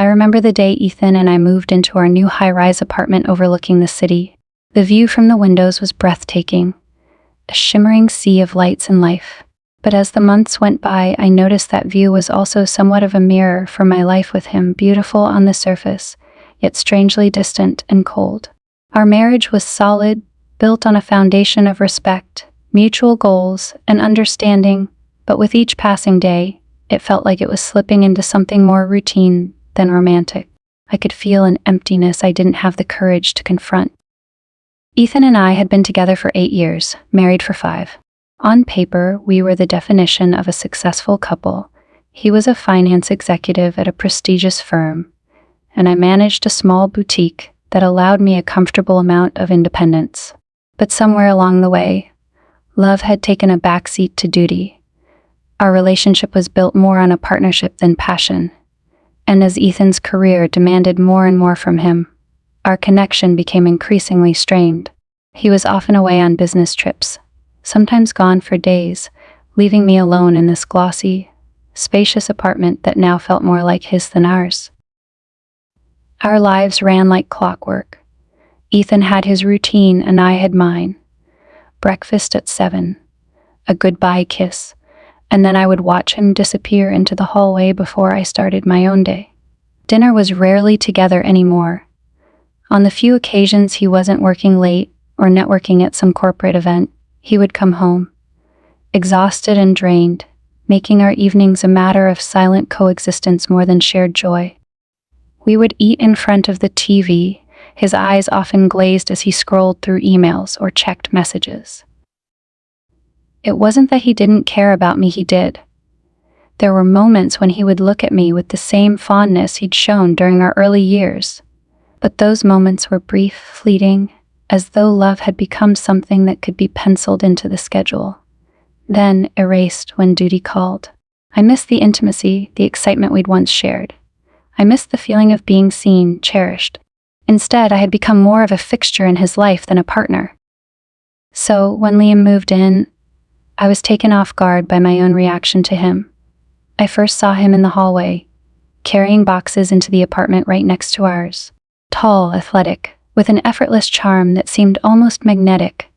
I remember the day Ethan and I moved into our new high-rise apartment overlooking the city. The view from the windows was breathtaking, a shimmering sea of lights and life. But as the months went by, I noticed that view was also somewhat of a mirror for my life with him, beautiful on the surface, yet strangely distant and cold. Our marriage was solid, built on a foundation of respect, mutual goals, and understanding, but with each passing day, it felt like it was slipping into something more routine than romantic. I could feel an emptiness I didn't have the courage to confront. Ethan and I had been together for 8 years, married for 5. On paper, we were the definition of a successful couple. He was a finance executive at a prestigious firm, and I managed a small boutique that allowed me a comfortable amount of independence. But somewhere along the way, love had taken a backseat to duty. Our relationship was built more on a partnership than passion, and as Ethan's career demanded more and more from him, our connection became increasingly strained. He was often away on business trips, sometimes gone for days, leaving me alone in this glossy, spacious apartment that now felt more like his than ours. Our lives ran like clockwork. Ethan had his routine and I had mine. Breakfast at 7, a goodbye kiss, and then I would watch him disappear into the hallway before I started my own day. Dinner was rarely together anymore. On the few occasions he wasn't working late or networking at some corporate event, he would come home, exhausted and drained, making our evenings a matter of silent coexistence more than shared joy. We would eat in front of the TV, his eyes often glazed as he scrolled through emails or checked messages. It wasn't that he didn't care about me, he did. There were moments when he would look at me with the same fondness he'd shown during our early years. But those moments were brief, fleeting, as though love had become something that could be penciled into the schedule, then erased when duty called. I missed the intimacy, the excitement we'd once shared. I missed the feeling of being seen, cherished. Instead, I had become more of a fixture in his life than a partner. So, when Liam moved in, I was taken off guard by my own reaction to him. I first saw him in the hallway, carrying boxes into the apartment right next to ours. Tall, athletic, with an effortless charm that seemed almost magnetic.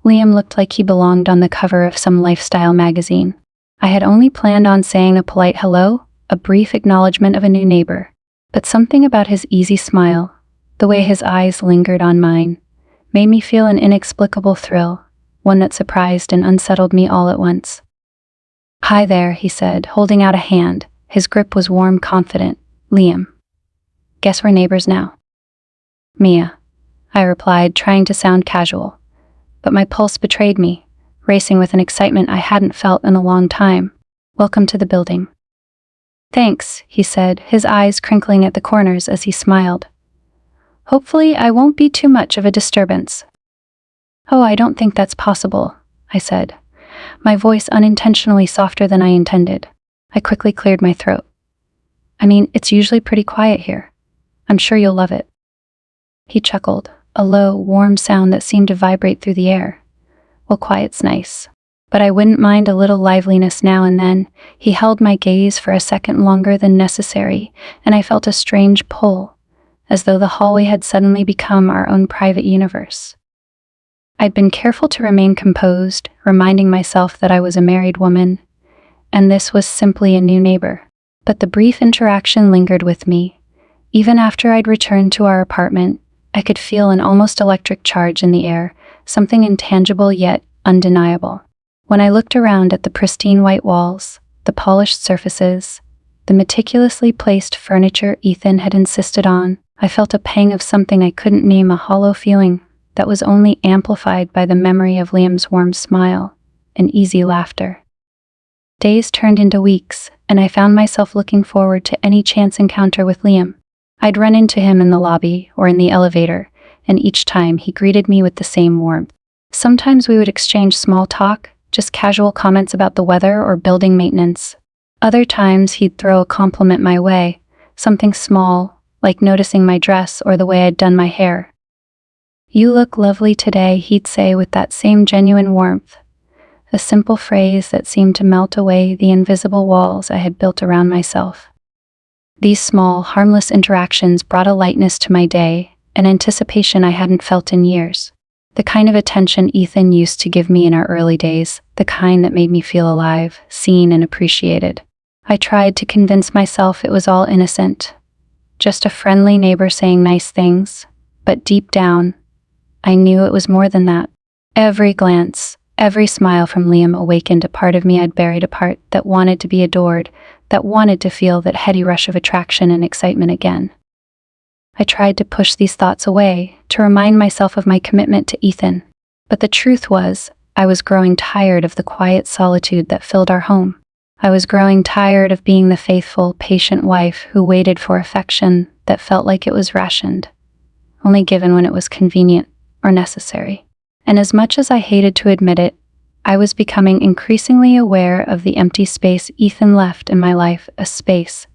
Liam looked like he belonged on the cover of some lifestyle magazine. I had only planned on saying a polite hello, a brief acknowledgement of a new neighbor. But something about his easy smile, the way his eyes lingered on mine, made me feel an inexplicable thrill, one that surprised and unsettled me all at once. "Hi there," he said, holding out a hand. His grip was warm, confident. "Liam. Guess we're neighbors now." "Mia," I replied, trying to sound casual. But my pulse betrayed me, racing with an excitement I hadn't felt in a long time. "Welcome to the building." "Thanks," he said, his eyes crinkling at the corners as he smiled. "Hopefully I won't be too much of a disturbance." "Oh, I don't think that's possible," I said, my voice unintentionally softer than I intended. I quickly cleared my throat. "I mean, it's usually pretty quiet here. I'm sure you'll love it." He chuckled, a low, warm sound that seemed to vibrate through the air. "Well, quiet's nice, but I wouldn't mind a little liveliness now and then." He held my gaze for a second longer than necessary, and I felt a strange pull, as though the hallway had suddenly become our own private universe. I'd been careful to remain composed, reminding myself that I was a married woman, and this was simply a new neighbor. But the brief interaction lingered with me. Even after I'd returned to our apartment, I could feel an almost electric charge in the air, something intangible yet undeniable. When I looked around at the pristine white walls, the polished surfaces, the meticulously placed furniture Ethan had insisted on, I felt a pang of something I couldn't name, a hollow feeling that was only amplified by the memory of Liam's warm smile and easy laughter. Days turned into weeks, and I found myself looking forward to any chance encounter with Liam. I'd run into him in the lobby or in the elevator, and each time he greeted me with the same warmth. Sometimes we would exchange small talk, just casual comments about the weather or building maintenance. Other times he'd throw a compliment my way, something small, like noticing my dress or the way I'd done my hair. "You look lovely today," he'd say with that same genuine warmth, a simple phrase that seemed to melt away the invisible walls I had built around myself. These small, harmless interactions brought a lightness to my day, an anticipation I hadn't felt in years. The kind of attention Ethan used to give me in our early days, the kind that made me feel alive, seen, and appreciated. I tried to convince myself it was all innocent, just a friendly neighbor saying nice things, but deep down, I knew it was more than that. Every glance, every smile from Liam awakened a part of me I'd buried apart that wanted to be adored, that wanted to feel that heady rush of attraction and excitement again. I tried to push these thoughts away, to remind myself of my commitment to Ethan. But the truth was, I was growing tired of the quiet solitude that filled our home. I was growing tired of being the faithful, patient wife who waited for affection that felt like it was rationed, only given when it was convenient or necessary. And as much as I hated to admit it, I was becoming increasingly aware of the empty space Ethan left in my life, a space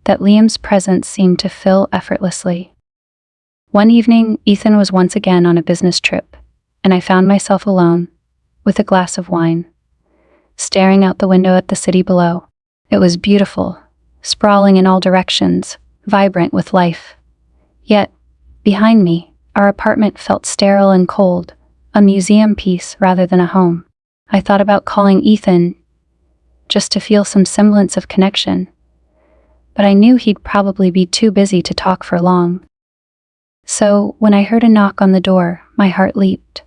that Liam's presence seemed to fill effortlessly. One evening, Ethan was once again on a business trip, and I found myself alone, with a glass of wine, staring out the window at the city below. It was beautiful, sprawling in all directions, vibrant with life. Yet, behind me, our apartment felt sterile and cold, a museum piece rather than a home. I thought about calling Ethan, just to feel some semblance of connection, but I knew he'd probably be too busy to talk for long. So, when I heard a knock on the door, my heart leaped.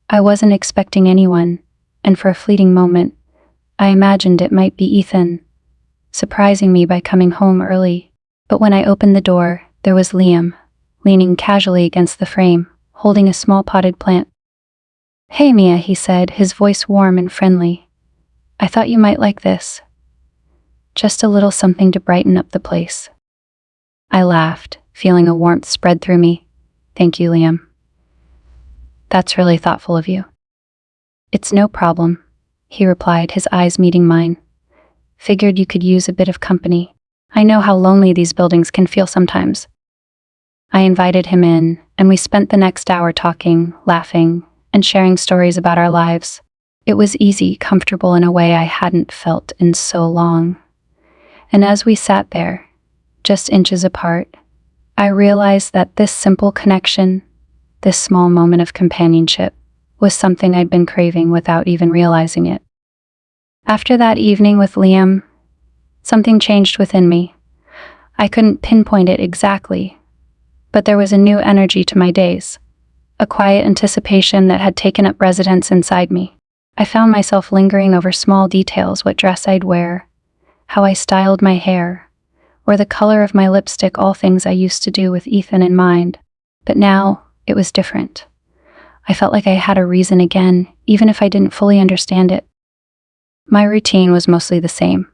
I wasn't expecting anyone, and for a fleeting moment, I imagined it might be Ethan, surprising me by coming home early. But when I opened the door, there was Liam, leaning casually against the frame, holding a small potted plant. "Hey Mia," he said, his voice warm and friendly. "I thought you might like this. Just a little something to brighten up the place." I laughed, feeling a warmth spread through me. "Thank you, Liam. That's really thoughtful of you." "It's no problem," he replied, his eyes meeting mine. "Figured you could use a bit of company. I know how lonely these buildings can feel sometimes." I invited him in, and we spent the next hour talking, laughing, and sharing stories about our lives. It was easy, comfortable in a way I hadn't felt in so long. And as we sat there, just inches apart, I realized that this simple connection, this small moment of companionship, was something I'd been craving without even realizing it. After that evening with Liam, something changed within me. I couldn't pinpoint it exactly, but there was a new energy to my days, a quiet anticipation that had taken up residence inside me. I found myself lingering over small details, what dress I'd wear, how I styled my hair, or the color of my lipstick, all things I used to do with Ethan in mind. But now, it was different. I felt like I had a reason again, even if I didn't fully understand it. My routine was mostly the same,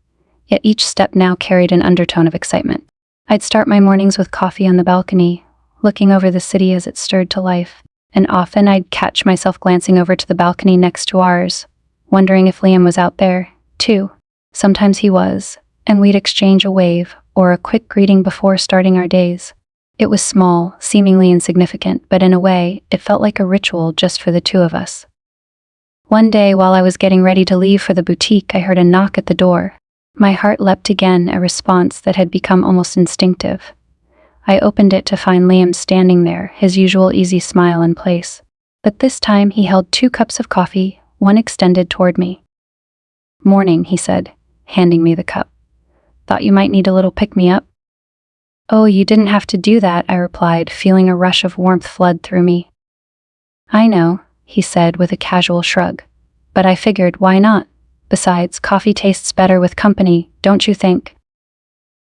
yet each step now carried an undertone of excitement. I'd start my mornings with coffee on the balcony, looking over the city as it stirred to life, and often I'd catch myself glancing over to the balcony next to ours, wondering if Liam was out there, too. Sometimes he was, and we'd exchange a wave or a quick greeting before starting our days. It was small, seemingly insignificant, but in a way, it felt like a ritual just for the two of us. One day, while I was getting ready to leave for the boutique, I heard a knock at the door. My heart leapt again, a response that had become almost instinctive. I opened it to find Liam standing there, his usual easy smile in place. But this time he held 2 cups of coffee, one extended toward me. "Morning," he said, handing me the cup. "Thought you might need a little pick-me-up." "Oh, you didn't have to do that," I replied, feeling a rush of warmth flood through me. "I know," he said with a casual shrug. "But I figured, why not? Besides, coffee tastes better with company, don't you think?"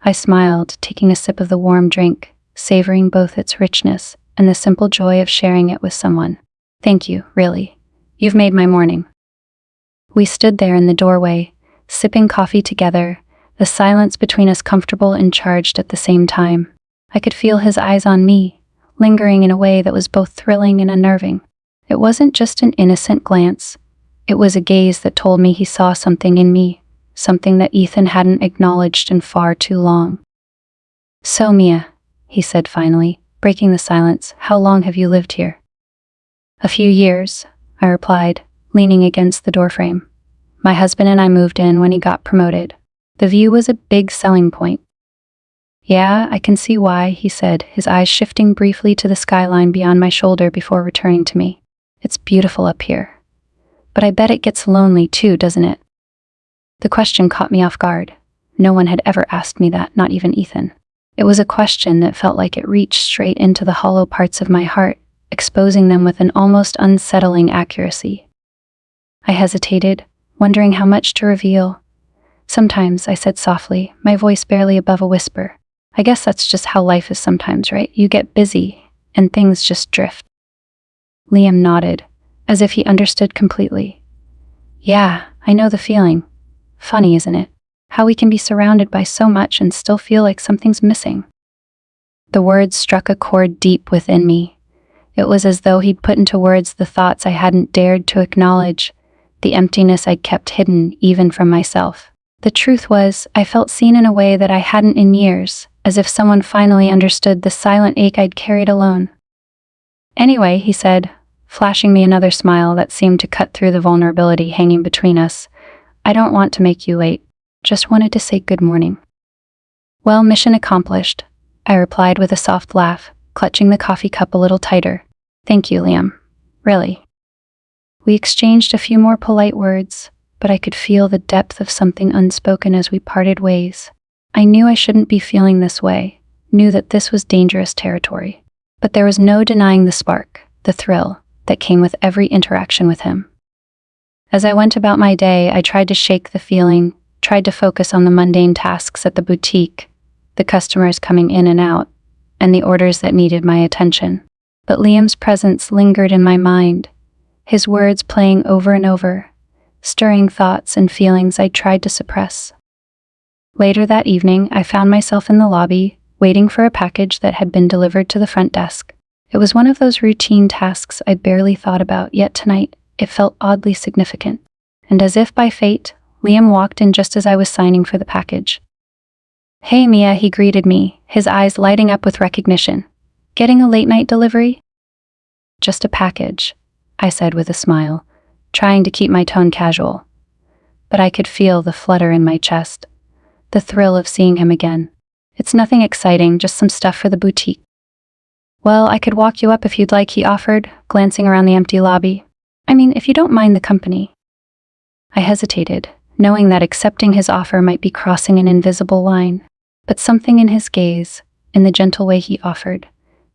I smiled, taking a sip of the warm drink, savoring both its richness and the simple joy of sharing it with someone. "Thank you, really. You've made my morning." We stood there in the doorway, sipping coffee together, the silence between us comfortable and charged at the same time. I could feel his eyes on me, lingering in a way that was both thrilling and unnerving. It wasn't just an innocent glance. It was a gaze that told me he saw something in me, something that Ethan hadn't acknowledged in far too long. "So, Mia," he said finally, breaking the silence, "how long have you lived here?" "A few years," I replied, leaning against the doorframe. "My husband and I moved in when he got promoted. The view was a big selling point." Yeah, I can see why, he said, his eyes shifting briefly to the skyline beyond my shoulder before returning to me. It's beautiful up here. But I bet it gets lonely too, doesn't it? The question caught me off guard. No one had ever asked me that, not even Ethan. It was a question that felt like it reached straight into the hollow parts of my heart, exposing them with an almost unsettling accuracy. I hesitated, wondering how much to reveal. Sometimes, I said softly, my voice barely above a whisper. I guess that's just how life is sometimes, right? You get busy, and things just drift. Liam nodded, as if he understood completely. Yeah, I know the feeling. Funny, isn't it? How we can be surrounded by so much and still feel like something's missing. The words struck a chord deep within me. It was as though he'd put into words the thoughts I hadn't dared to acknowledge, the emptiness I'd kept hidden even from myself. The truth was, I felt seen in a way that I hadn't in years, as if someone finally understood the silent ache I'd carried alone. Anyway, he said, flashing me another smile that seemed to cut through the vulnerability hanging between us, I don't want to make you late. Just wanted to say good morning. Well, mission accomplished, I replied with a soft laugh, clutching the coffee cup a little tighter. Thank you, Liam. Really. We exchanged a few more polite words, but I could feel the depth of something unspoken as we parted ways. I knew I shouldn't be feeling this way, knew that this was dangerous territory. But there was no denying the spark, the thrill, that came with every interaction with him. As I went about my day, I tried to shake the feeling, tried to focus on the mundane tasks at the boutique, the customers coming in and out, and the orders that needed my attention. But Liam's presence lingered in my mind, his words playing over and over, stirring thoughts and feelings I tried to suppress. Later that evening, I found myself in the lobby, waiting for a package that had been delivered to the front desk. It was one of those routine tasks I barely thought about, yet tonight it felt oddly significant. And as if by fate, Liam walked in just as I was signing for the package. Hey Mia, he greeted me, his eyes lighting up with recognition. Getting a late-night delivery? Just a package, I said with a smile, trying to keep my tone casual. But I could feel the flutter in my chest, the thrill of seeing him again. It's nothing exciting, just some stuff for the boutique. Well, I could walk you up if you'd like, he offered, glancing around the empty lobby. I mean, if you don't mind the company. I hesitated, knowing that accepting his offer might be crossing an invisible line, but something in his gaze, in the gentle way he offered,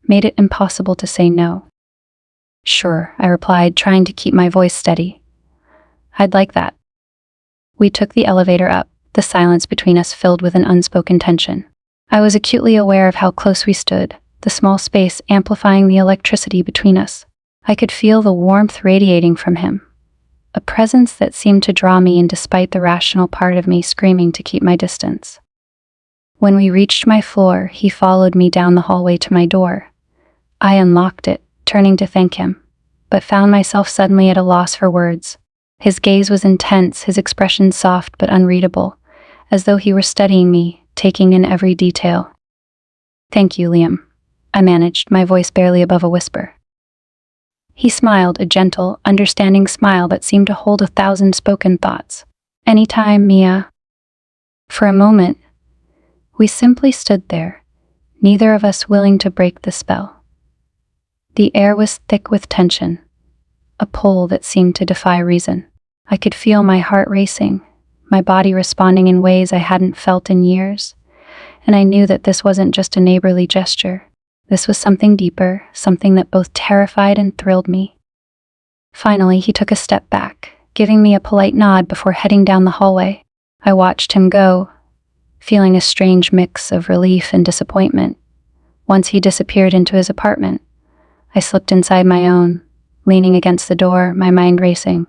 made it impossible to say no. Sure, I replied, trying to keep my voice steady. I'd like that. We took the elevator up, the silence between us filled with an unspoken tension. I was acutely aware of how close we stood, the small space amplifying the electricity between us. I could feel the warmth radiating from him, a presence that seemed to draw me in despite the rational part of me screaming to keep my distance. When we reached my floor, he followed me down the hallway to my door. I unlocked it, turning to thank him, but found myself suddenly at a loss for words. His gaze was intense, his expression soft but unreadable, as though he were studying me, taking in every detail. Thank you, Liam, I managed, my voice barely above a whisper. He smiled, a gentle, understanding smile that seemed to hold 1,000 spoken thoughts. Anytime, Mia. For a moment, we simply stood there, neither of us willing to break the spell. The air was thick with tension, a pull that seemed to defy reason. I could feel my heart racing, my body responding in ways I hadn't felt in years, and I knew that this wasn't just a neighborly gesture. This was something deeper, something that both terrified and thrilled me. Finally, he took a step back, giving me a polite nod before heading down the hallway. I watched him go, feeling a strange mix of relief and disappointment. Once he disappeared into his apartment, I slipped inside my own, leaning against the door, my mind racing.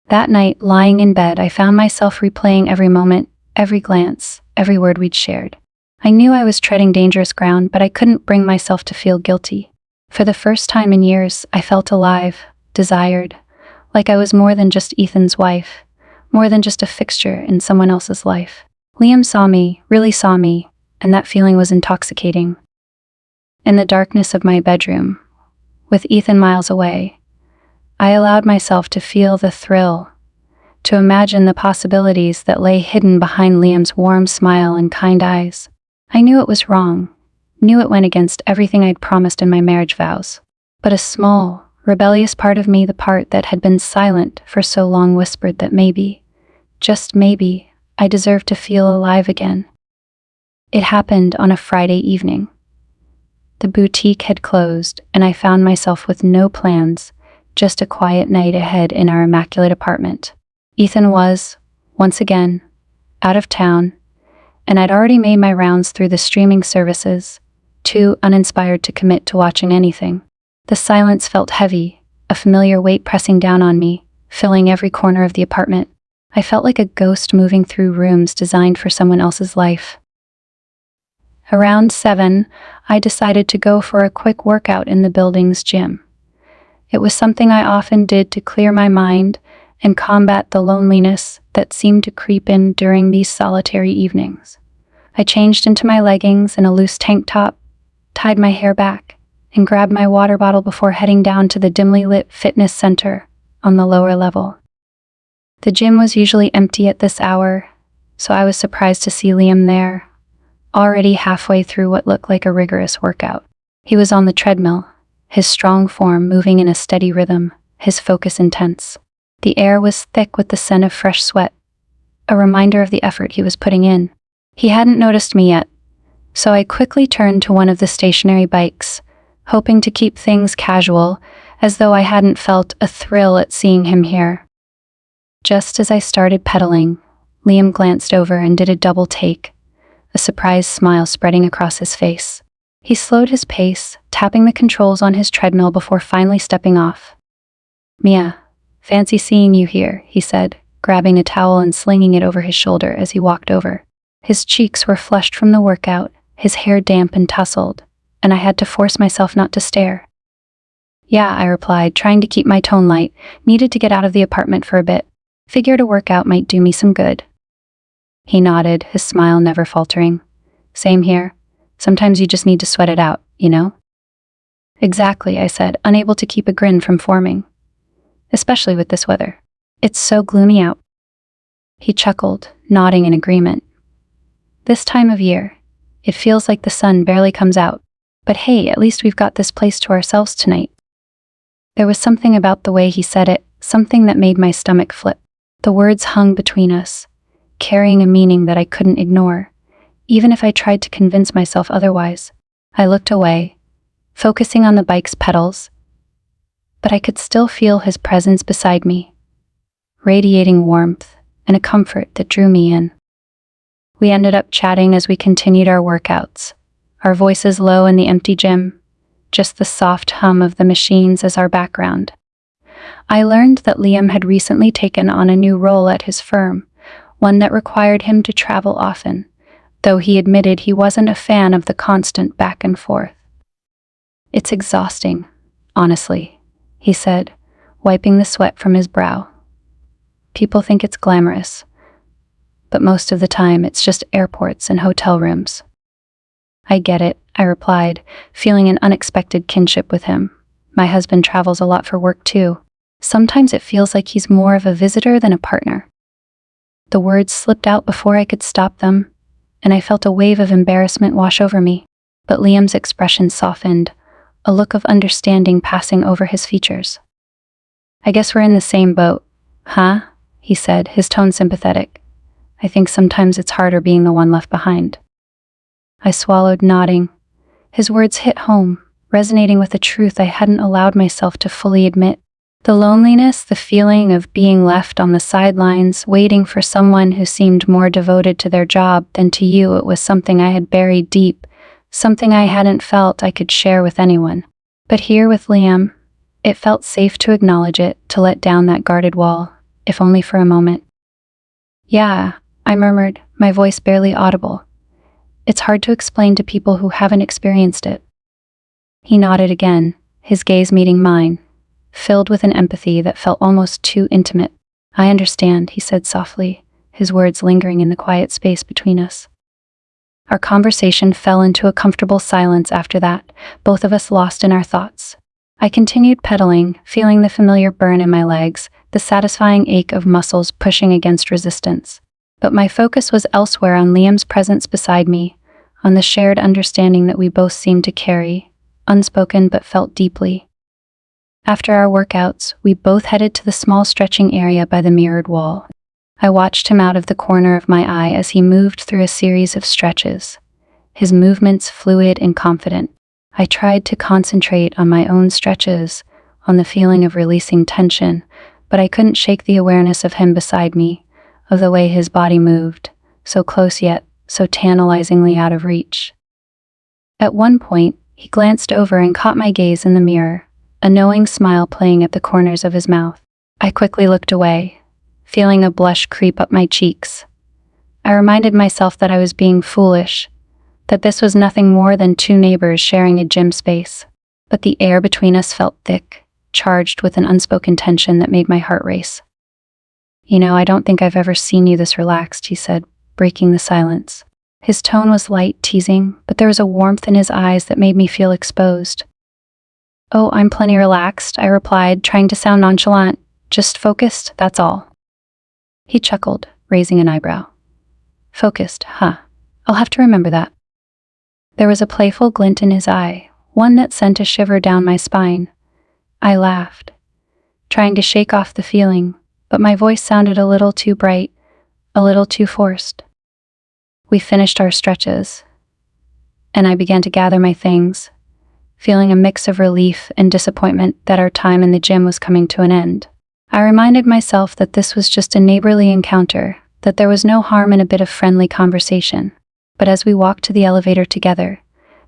That night, lying in bed, I found myself replaying every moment, every glance, every word we'd shared. I knew I was treading dangerous ground, but I couldn't bring myself to feel guilty. For the first time in years, I felt alive, desired, like I was more than just Ethan's wife, more than just a fixture in someone else's life. Liam saw me, really saw me, and that feeling was intoxicating. In the darkness of my bedroom, with Ethan miles away, I allowed myself to feel the thrill, to imagine the possibilities that lay hidden behind Liam's warm smile and kind eyes. I knew it was wrong, knew it went against everything I'd promised in my marriage vows. But a small, rebellious part of me, the part that had been silent for so long, whispered that maybe, just maybe, I deserved to feel alive again. It happened on a Friday evening. The boutique had closed, and I found myself with no plans, just a quiet night ahead in our immaculate apartment. Ethan was, once again, out of town, and I'd already made my rounds through the streaming services, too uninspired to commit to watching anything. The silence felt heavy, a familiar weight pressing down on me, filling every corner of the apartment. I felt like a ghost moving through rooms designed for someone else's life. Around 7, I decided to go for a quick workout in the building's gym. It was something I often did to clear my mind and combat the loneliness that seemed to creep in during these solitary evenings. I changed into my leggings and a loose tank top, tied my hair back, and grabbed my water bottle before heading down to the dimly lit fitness center on the lower level. The gym was usually empty at this hour, so I was surprised to see Liam there, already halfway through what looked like a rigorous workout. He was on the treadmill, his strong form moving in a steady rhythm, his focus intense. The air was thick with the scent of fresh sweat, a reminder of the effort he was putting in. He hadn't noticed me yet, so I quickly turned to one of the stationary bikes, hoping to keep things casual, as though I hadn't felt a thrill at seeing him here. Just as I started pedaling, Liam glanced over and did a double take, a surprised smile spreading across his face. He slowed his pace, tapping the controls on his treadmill before finally stepping off. "Mia, fancy seeing you here," he said, grabbing a towel and slinging it over his shoulder as he walked over. His cheeks were flushed from the workout, his hair damp and tousled, and I had to force myself not to stare. "Yeah," I replied, trying to keep my tone light. Needed to get out of the apartment for a bit. Figured a workout might do me some good. He nodded, his smile never faltering. "Same here. Sometimes you just need to sweat it out, you know?" "Exactly," I said, unable to keep a grin from forming. "Especially with this weather. It's so gloomy out." He chuckled, nodding in agreement. "This time of year, it feels like the sun barely comes out. But hey, at least we've got this place to ourselves tonight." There was something about the way he said it, something that made my stomach flip. The words hung between us, carrying a meaning that I couldn't ignore, even if I tried to convince myself otherwise. I looked away, focusing on the bike's pedals, but I could still feel his presence beside me, radiating warmth and a comfort that drew me in. We ended up chatting as we continued our workouts, our voices low in the empty gym, just the soft hum of the machines as our background. I learned that Liam had recently taken on a new role at his firm, one that required him to travel often, though he admitted he wasn't a fan of the constant back and forth. "It's exhausting, honestly," he said, wiping the sweat from his brow. "People think it's glamorous, but most of the time it's just airports and hotel rooms." "I get it," I replied, feeling an unexpected kinship with him. My husband travels a lot for work too. Sometimes it feels like he's more of a visitor than a partner. The words slipped out before I could stop them, and I felt a wave of embarrassment wash over me. But Liam's expression softened, a look of understanding passing over his features. "I guess we're in the same boat, huh?" he said, his tone sympathetic. "I think sometimes it's harder being the one left behind." I swallowed, nodding. His words hit home, resonating with a truth I hadn't allowed myself to fully admit. The loneliness, the feeling of being left on the sidelines, waiting for someone who seemed more devoted to their job than to you, it was something I had buried deep, something I hadn't felt I could share with anyone. But here with Liam, it felt safe to acknowledge it, to let down that guarded wall, if only for a moment. "Yeah," I murmured, my voice barely audible. "It's hard to explain to people who haven't experienced it." He nodded again, his gaze meeting mine, filled with an empathy that felt almost too intimate. "I understand," he said softly, his words lingering in the quiet space between us. Our conversation fell into a comfortable silence after that, both of us lost in our thoughts. I continued pedaling, feeling the familiar burn in my legs, the satisfying ache of muscles pushing against resistance. But my focus was elsewhere, on Liam's presence beside me, on the shared understanding that we both seemed to carry, unspoken but felt deeply. After our workouts, we both headed to the small stretching area by the mirrored wall. I watched him out of the corner of my eye as he moved through a series of stretches, his movements fluid and confident. I tried to concentrate on my own stretches, on the feeling of releasing tension, but I couldn't shake the awareness of him beside me, of the way his body moved, so close yet so tantalizingly out of reach. At one point, he glanced over and caught my gaze in the mirror, a knowing smile playing at the corners of his mouth. I quickly looked away, feeling a blush creep up my cheeks. I reminded myself that I was being foolish, that this was nothing more than two neighbors sharing a gym space, but the air between us felt thick, charged with an unspoken tension that made my heart race. "You know, I don't think I've ever seen you this relaxed," he said, breaking the silence. His tone was light, teasing, but there was a warmth in his eyes that made me feel exposed. "Oh, I'm plenty relaxed," I replied, trying to sound nonchalant. "Just focused, that's all." He chuckled, raising an eyebrow. "Focused, huh? I'll have to remember that." There was a playful glint in his eye, one that sent a shiver down my spine. I laughed, trying to shake off the feeling, but my voice sounded a little too bright, a little too forced. We finished our stretches, and I began to gather my things, feeling a mix of relief and disappointment that our time in the gym was coming to an end. I reminded myself that this was just a neighborly encounter, that there was no harm in a bit of friendly conversation. But as we walked to the elevator together,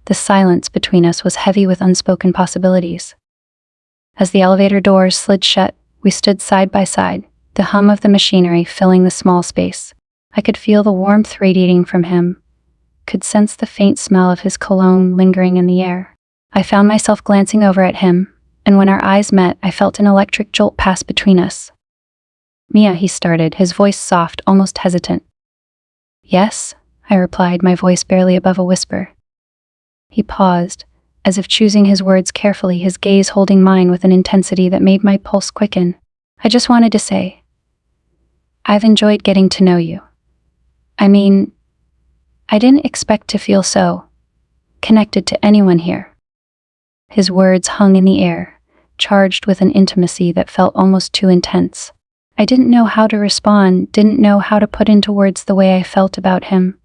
the silence between us was heavy with unspoken possibilities. As the elevator doors slid shut, we stood side by side, the hum of the machinery filling the small space. I could feel the warmth radiating from him, could sense the faint smell of his cologne lingering in the air. I found myself glancing over at him, and when our eyes met, I felt an electric jolt pass between us. "Mia," he started, his voice soft, almost hesitant. "Yes?" I replied, my voice barely above a whisper. He paused, as if choosing his words carefully, his gaze holding mine with an intensity that made my pulse quicken. "I just wanted to say, I've enjoyed getting to know you. I mean, I didn't expect to feel so connected to anyone here." His words hung in the air, charged with an intimacy that felt almost too intense. I didn't know how to respond, didn't know how to put into words the way I felt about him,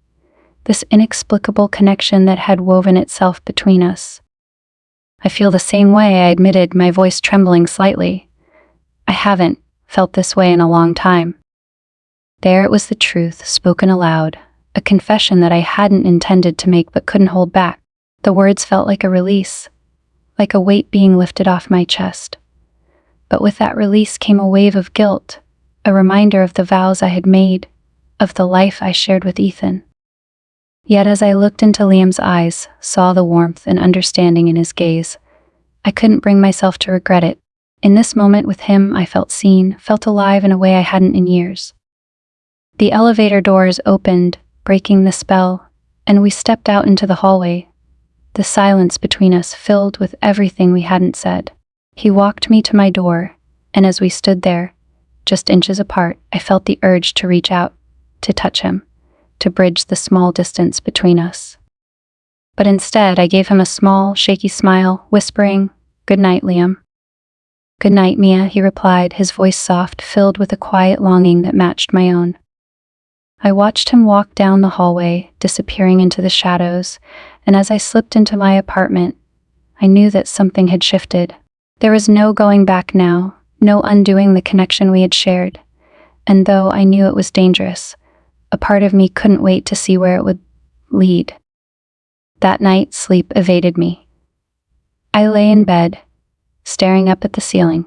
this inexplicable connection that had woven itself between us. "I feel the same way," I admitted, my voice trembling slightly. "I haven't felt this way in a long time." There it was, the truth, spoken aloud, a confession that I hadn't intended to make but couldn't hold back. The words felt like a release, like a weight being lifted off my chest. But with that release came a wave of guilt, a reminder of the vows I had made, of the life I shared with Ethan. Yet as I looked into Liam's eyes, saw the warmth and understanding in his gaze, I couldn't bring myself to regret it. In this moment with him, I felt seen, felt alive in a way I hadn't in years. The elevator doors opened, breaking the spell, and we stepped out into the hallway, the silence between us filled with everything we hadn't said. He walked me to my door, and as we stood there, just inches apart, I felt the urge to reach out, to touch him, to bridge the small distance between us. But instead, I gave him a small, shaky smile, whispering, "Good night, Liam." "Good night, Mia," he replied, his voice soft, filled with a quiet longing that matched my own. I watched him walk down the hallway, disappearing into the shadows, and as I slipped into my apartment, I knew that something had shifted. There was no going back now, no undoing the connection we had shared, and though I knew it was dangerous, a part of me couldn't wait to see where it would lead. That night, sleep evaded me. I lay in bed, staring up at the ceiling,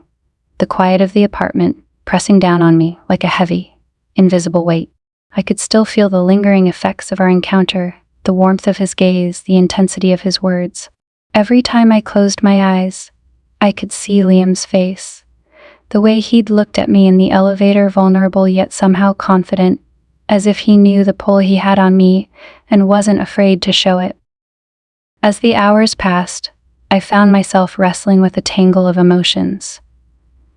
the quiet of the apartment pressing down on me like a heavy, invisible weight. I could still feel the lingering effects of our encounter, the warmth of his gaze, the intensity of his words. Every time I closed my eyes, I could see Liam's face, the way he'd looked at me in the elevator, vulnerable yet somehow confident, as if he knew the pull he had on me and wasn't afraid to show it. As the hours passed, I found myself wrestling with a tangle of emotions.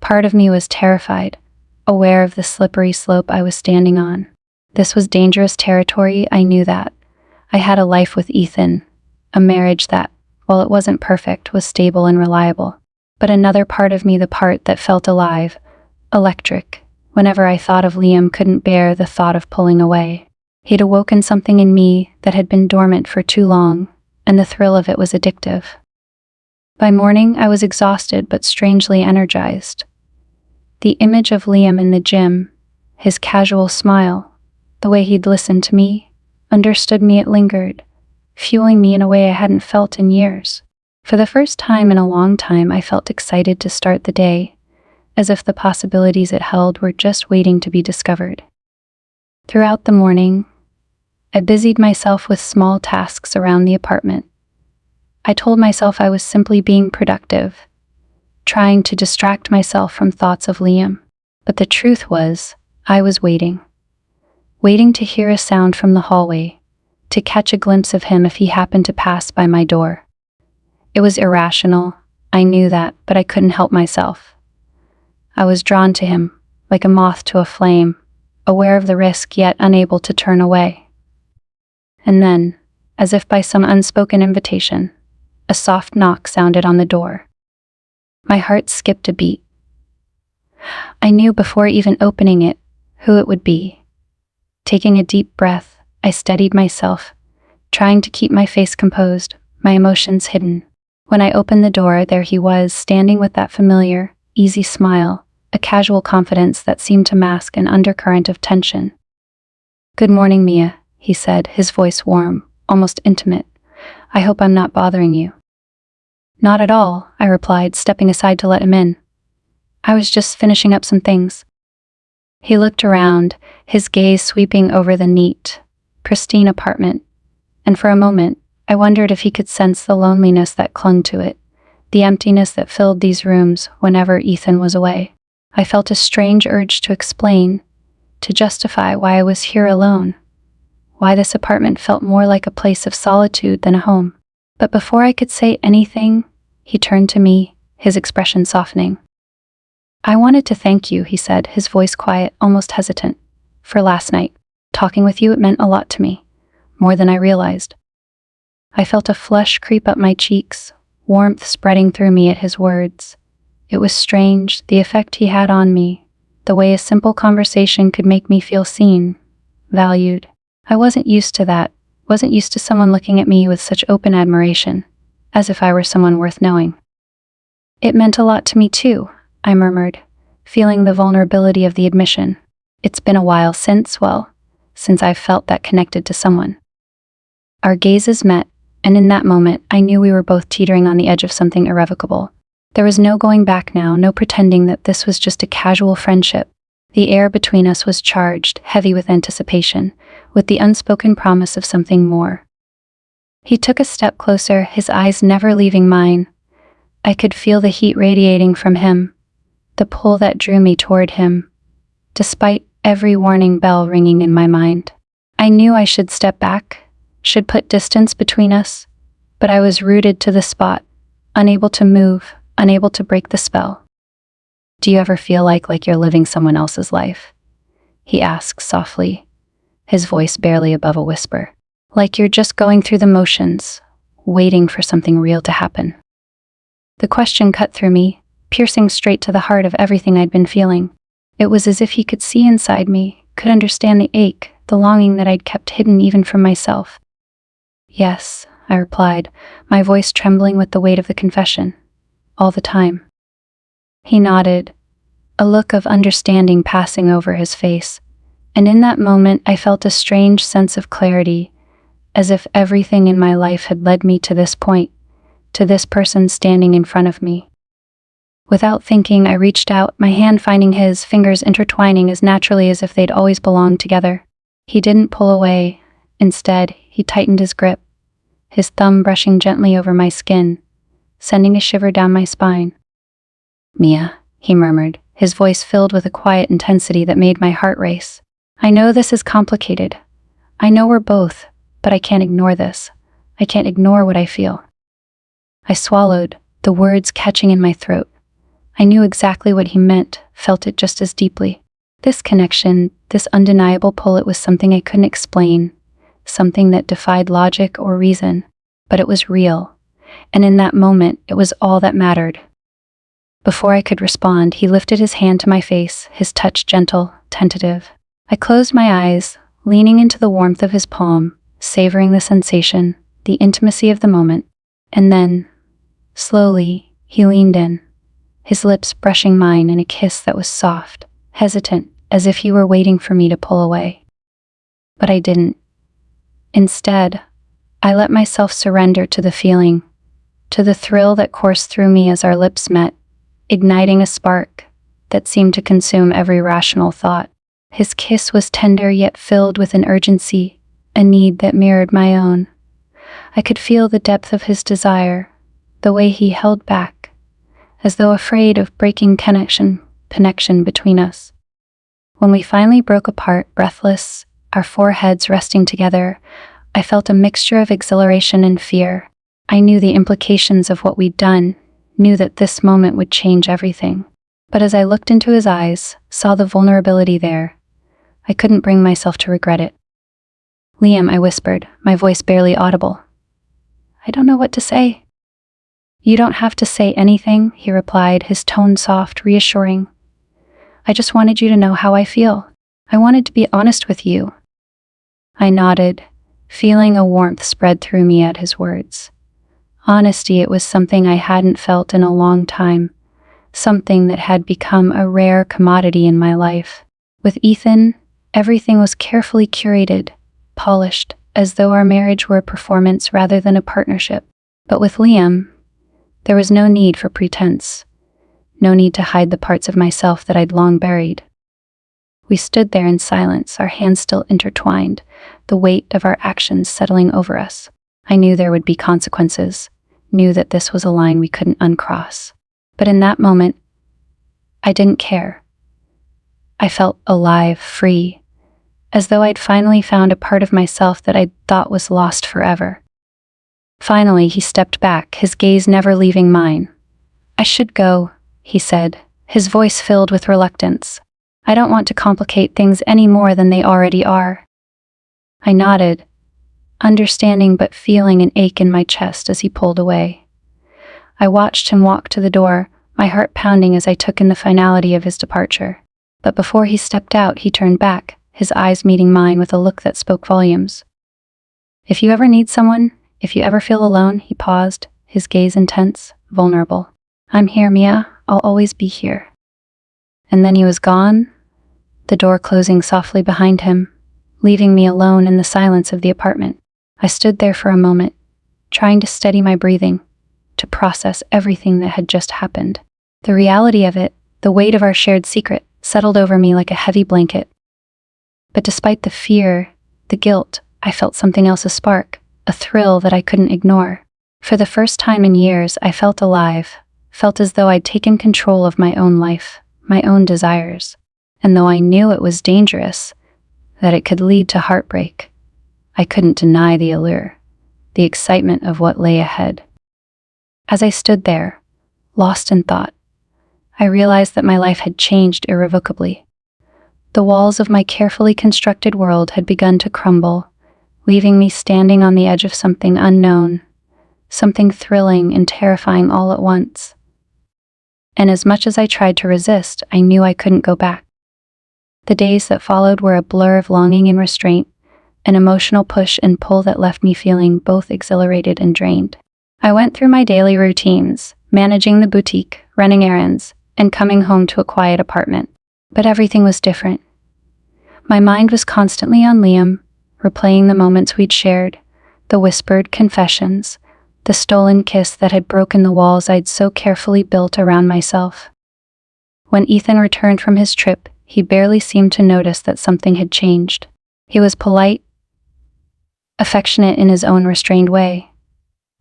Part of me was terrified, aware of the slippery slope I was standing on. This was dangerous territory, I knew that. I had a life with Ethan, a marriage that, while it wasn't perfect, was stable and reliable. But another part of me, the part that felt alive, electric, whenever I thought of Liam, couldn't bear the thought of pulling away. He'd awoken something in me that had been dormant for too long, and the thrill of it was addictive. By morning, I was exhausted but strangely energized. The image of Liam in the gym, his casual smile, the way he'd listened to me, understood me, it lingered, fueling me in a way I hadn't felt in years. For the first time in a long time, I felt excited to start the day, as if the possibilities it held were just waiting to be discovered. Throughout the morning, I busied myself with small tasks around the apartment. I told myself I was simply being productive, trying to distract myself from thoughts of Liam. But the truth was, I was waiting to hear a sound from the hallway, to catch a glimpse of him if he happened to pass by my door. It was irrational, I knew that, but I couldn't help myself. I was drawn to him, like a moth to a flame, aware of the risk yet unable to turn away. And then, as if by some unspoken invitation, a soft knock sounded on the door. My heart skipped a beat. I knew before even opening it who it would be. Taking a deep breath, I steadied myself, trying to keep my face composed, my emotions hidden. When I opened the door, there he was, standing with that familiar, easy smile, a casual confidence that seemed to mask an undercurrent of tension. "Good morning, Mia," he said, his voice warm, almost intimate. "I hope I'm not bothering you." "Not at all," I replied, stepping aside to let him in. "I was just finishing up some things." He looked around, his gaze sweeping over the neat, pristine apartment, and for a moment, I wondered if he could sense the loneliness that clung to it, the emptiness that filled these rooms whenever Ethan was away. I felt a strange urge to explain, to justify why I was here alone, why this apartment felt more like a place of solitude than a home. But before I could say anything, he turned to me, his expression softening. "I wanted to thank you," he said, his voice quiet, almost hesitant, "for last night. Talking with you, it meant a lot to me, more than I realized." I felt a flush creep up my cheeks, warmth spreading through me at his words. It was strange, the effect he had on me, the way a simple conversation could make me feel seen, valued. I wasn't used to that, wasn't used to someone looking at me with such open admiration, as if I were someone worth knowing. "It meant a lot to me too," I murmured, feeling the vulnerability of the admission. "It's been a while since I've felt that connected to someone." Our gazes met, and in that moment, I knew we were both teetering on the edge of something irrevocable. There was no going back now, no pretending that this was just a casual friendship. The air between us was charged, heavy with anticipation, with the unspoken promise of something more. He took a step closer, his eyes never leaving mine. I could feel the heat radiating from him, the pull that drew me toward him, despite every warning bell ringing in my mind. I knew I should step back, should put distance between us, but I was rooted to the spot, unable to move, unable to break the spell. "Do you ever feel like you're living someone else's life?" he asked softly, his voice barely above a whisper. "Like you're just going through the motions, waiting for something real to happen?" The question cut through me, piercing straight to the heart of everything I'd been feeling. It was as if he could see inside me, could understand the ache, the longing that I'd kept hidden even from myself. "Yes," I replied, my voice trembling with the weight of the confession. "All the time." He nodded, a look of understanding passing over his face, and in that moment I felt a strange sense of clarity, as if everything in my life had led me to this point, to this person standing in front of me. Without thinking, I reached out, my hand finding his, fingers intertwining as naturally as if they'd always belonged together. He didn't pull away. Instead, he tightened his grip, his thumb brushing gently over my skin, sending a shiver down my spine. "Mia," he murmured, his voice filled with a quiet intensity that made my heart race. "I know this is complicated. I know we're both, but I can't ignore this. I can't ignore what I feel." I swallowed, the words catching in my throat. I knew exactly what he meant, felt it just as deeply. This connection, this undeniable pull, it was something I couldn't explain, something that defied logic or reason, but it was real, and in that moment, it was all that mattered. Before I could respond, he lifted his hand to my face, his touch gentle, tentative. I closed my eyes, leaning into the warmth of his palm, savoring the sensation, the intimacy of the moment. And then, slowly, he leaned in, his lips brushing mine in a kiss that was soft, hesitant, as if he were waiting for me to pull away. But I didn't. Instead, I let myself surrender to the feeling, to the thrill that coursed through me as our lips met, igniting a spark that seemed to consume every rational thought. His kiss was tender yet filled with an urgency, a need that mirrored my own. I could feel the depth of his desire, the way he held back, as though afraid of breaking connection between us. When we finally broke apart, breathless, our foreheads resting together, I felt a mixture of exhilaration and fear. I knew the implications of what we'd done, knew that this moment would change everything. But as I looked into his eyes, saw the vulnerability there, I couldn't bring myself to regret it. "Liam," I whispered, my voice barely audible. "I don't know what to say." "You don't have to say anything," he replied, his tone soft, reassuring. "I just wanted you to know how I feel. I wanted to be honest with you." I nodded, feeling a warmth spread through me at his words. Honesty, it was something I hadn't felt in a long time, something that had become a rare commodity in my life. With Ethan, everything was carefully curated, polished, as though our marriage were a performance rather than a partnership. But with Liam, there was no need for pretense, no need to hide the parts of myself that I'd long buried. We stood there in silence, our hands still intertwined, the weight of our actions settling over us. I knew there would be consequences, knew that this was a line we couldn't uncross. But in that moment, I didn't care. I felt alive, free, as though I'd finally found a part of myself that I'd thought was lost forever. Finally, he stepped back, his gaze never leaving mine. "I should go," he said, his voice filled with reluctance. "I don't want to complicate things any more than they already are." I nodded, understanding but feeling an ache in my chest as he pulled away. I watched him walk to the door, my heart pounding as I took in the finality of his departure. But before he stepped out, he turned back, his eyes meeting mine with a look that spoke volumes. "If you ever need someone, if you ever feel alone," he paused, his gaze intense, vulnerable. "I'm here, Mia. I'll always be here." And then he was gone, the door closing softly behind him, leaving me alone in the silence of the apartment. I stood there for a moment, trying to steady my breathing, to process everything that had just happened. The reality of it, the weight of our shared secret, settled over me like a heavy blanket. But despite the fear, the guilt, I felt something else, a spark, a thrill that I couldn't ignore. For the first time in years, I felt alive, felt as though I'd taken control of my own life, my own desires. And though I knew it was dangerous, that it could lead to heartbreak, I couldn't deny the allure, the excitement of what lay ahead. As I stood there, lost in thought, I realized that my life had changed irrevocably. The walls of my carefully constructed world had begun to crumble, leaving me standing on the edge of something unknown, something thrilling and terrifying all at once. And as much as I tried to resist, I knew I couldn't go back. The days that followed were a blur of longing and restraint, an emotional push and pull that left me feeling both exhilarated and drained. I went through my daily routines, managing the boutique, running errands, and coming home to a quiet apartment. But everything was different. My mind was constantly on Liam, replaying the moments we'd shared, the whispered confessions, the stolen kiss that had broken the walls I'd so carefully built around myself. When Ethan returned from his trip, he barely seemed to notice that something had changed. He was polite, affectionate in his own restrained way,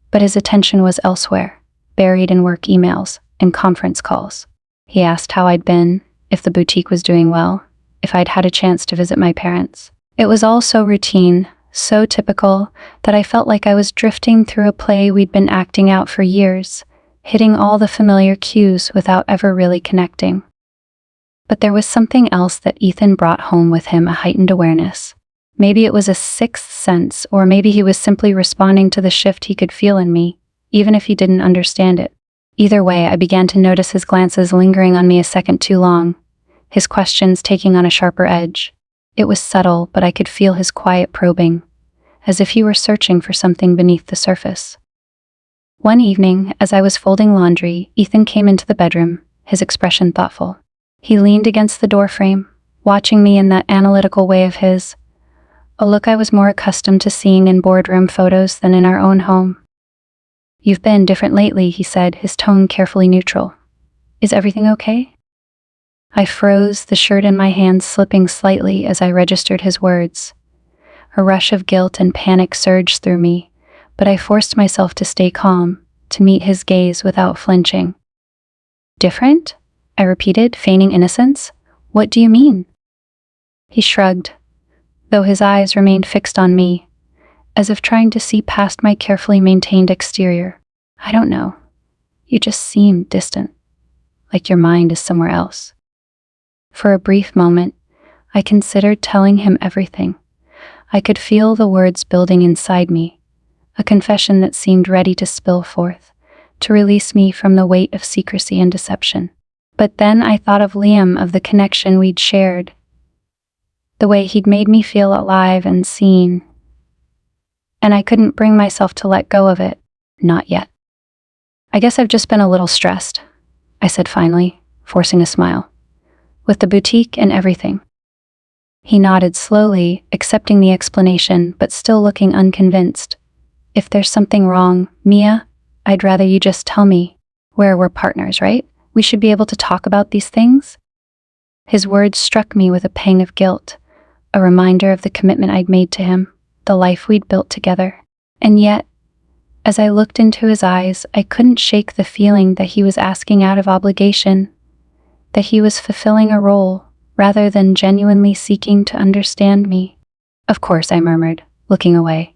but his attention was elsewhere, buried in work emails and conference calls. He asked how I'd been, if the boutique was doing well, if I'd had a chance to visit my parents. It was all so routine, so typical, that I felt like I was drifting through a play we'd been acting out for years, hitting all the familiar cues without ever really connecting. But there was something else that Ethan brought home with him, a heightened awareness, Maybe it was a sixth sense, or maybe he was simply responding to the shift he could feel in me, even if he didn't understand it. Either way, I began to notice his glances lingering on me a second too long, his questions taking on a sharper edge. It was subtle, but I could feel his quiet probing, as if he were searching for something beneath the surface. One evening, as I was folding laundry, Ethan came into the bedroom, his expression thoughtful. He leaned against the doorframe, watching me in that analytical way of his, a look I was more accustomed to seeing in boardroom photos than in our own home. "You've been different lately," he said, his tone carefully neutral. "Is everything okay?" I froze, the shirt in my hand slipping slightly as I registered his words. A rush of guilt and panic surged through me, but I forced myself to stay calm, to meet his gaze without flinching. "Different?" I repeated, feigning innocence. "What do you mean?" He shrugged, though his eyes remained fixed on me, as if trying to see past my carefully maintained exterior. "I don't know. You just seem distant, like your mind is somewhere else." For a brief moment, I considered telling him everything. I could feel the words building inside me, a confession that seemed ready to spill forth, to release me from the weight of secrecy and deception. But then I thought of Liam, of the connection we'd shared, the way he'd made me feel alive and seen, and I couldn't bring myself to let go of it. Not yet. "I guess I've just been a little stressed," I said finally, forcing a smile. "With the boutique and everything." He nodded slowly, accepting the explanation, but still looking unconvinced. "If there's something wrong, Mia, I'd rather you just tell me. We're partners, right? We should be able to talk about these things." His words struck me with a pang of guilt, a reminder of the commitment I'd made to him, the life we'd built together. And yet, as I looked into his eyes, I couldn't shake the feeling that he was asking out of obligation, that he was fulfilling a role rather than genuinely seeking to understand me. "Of course," I murmured, looking away.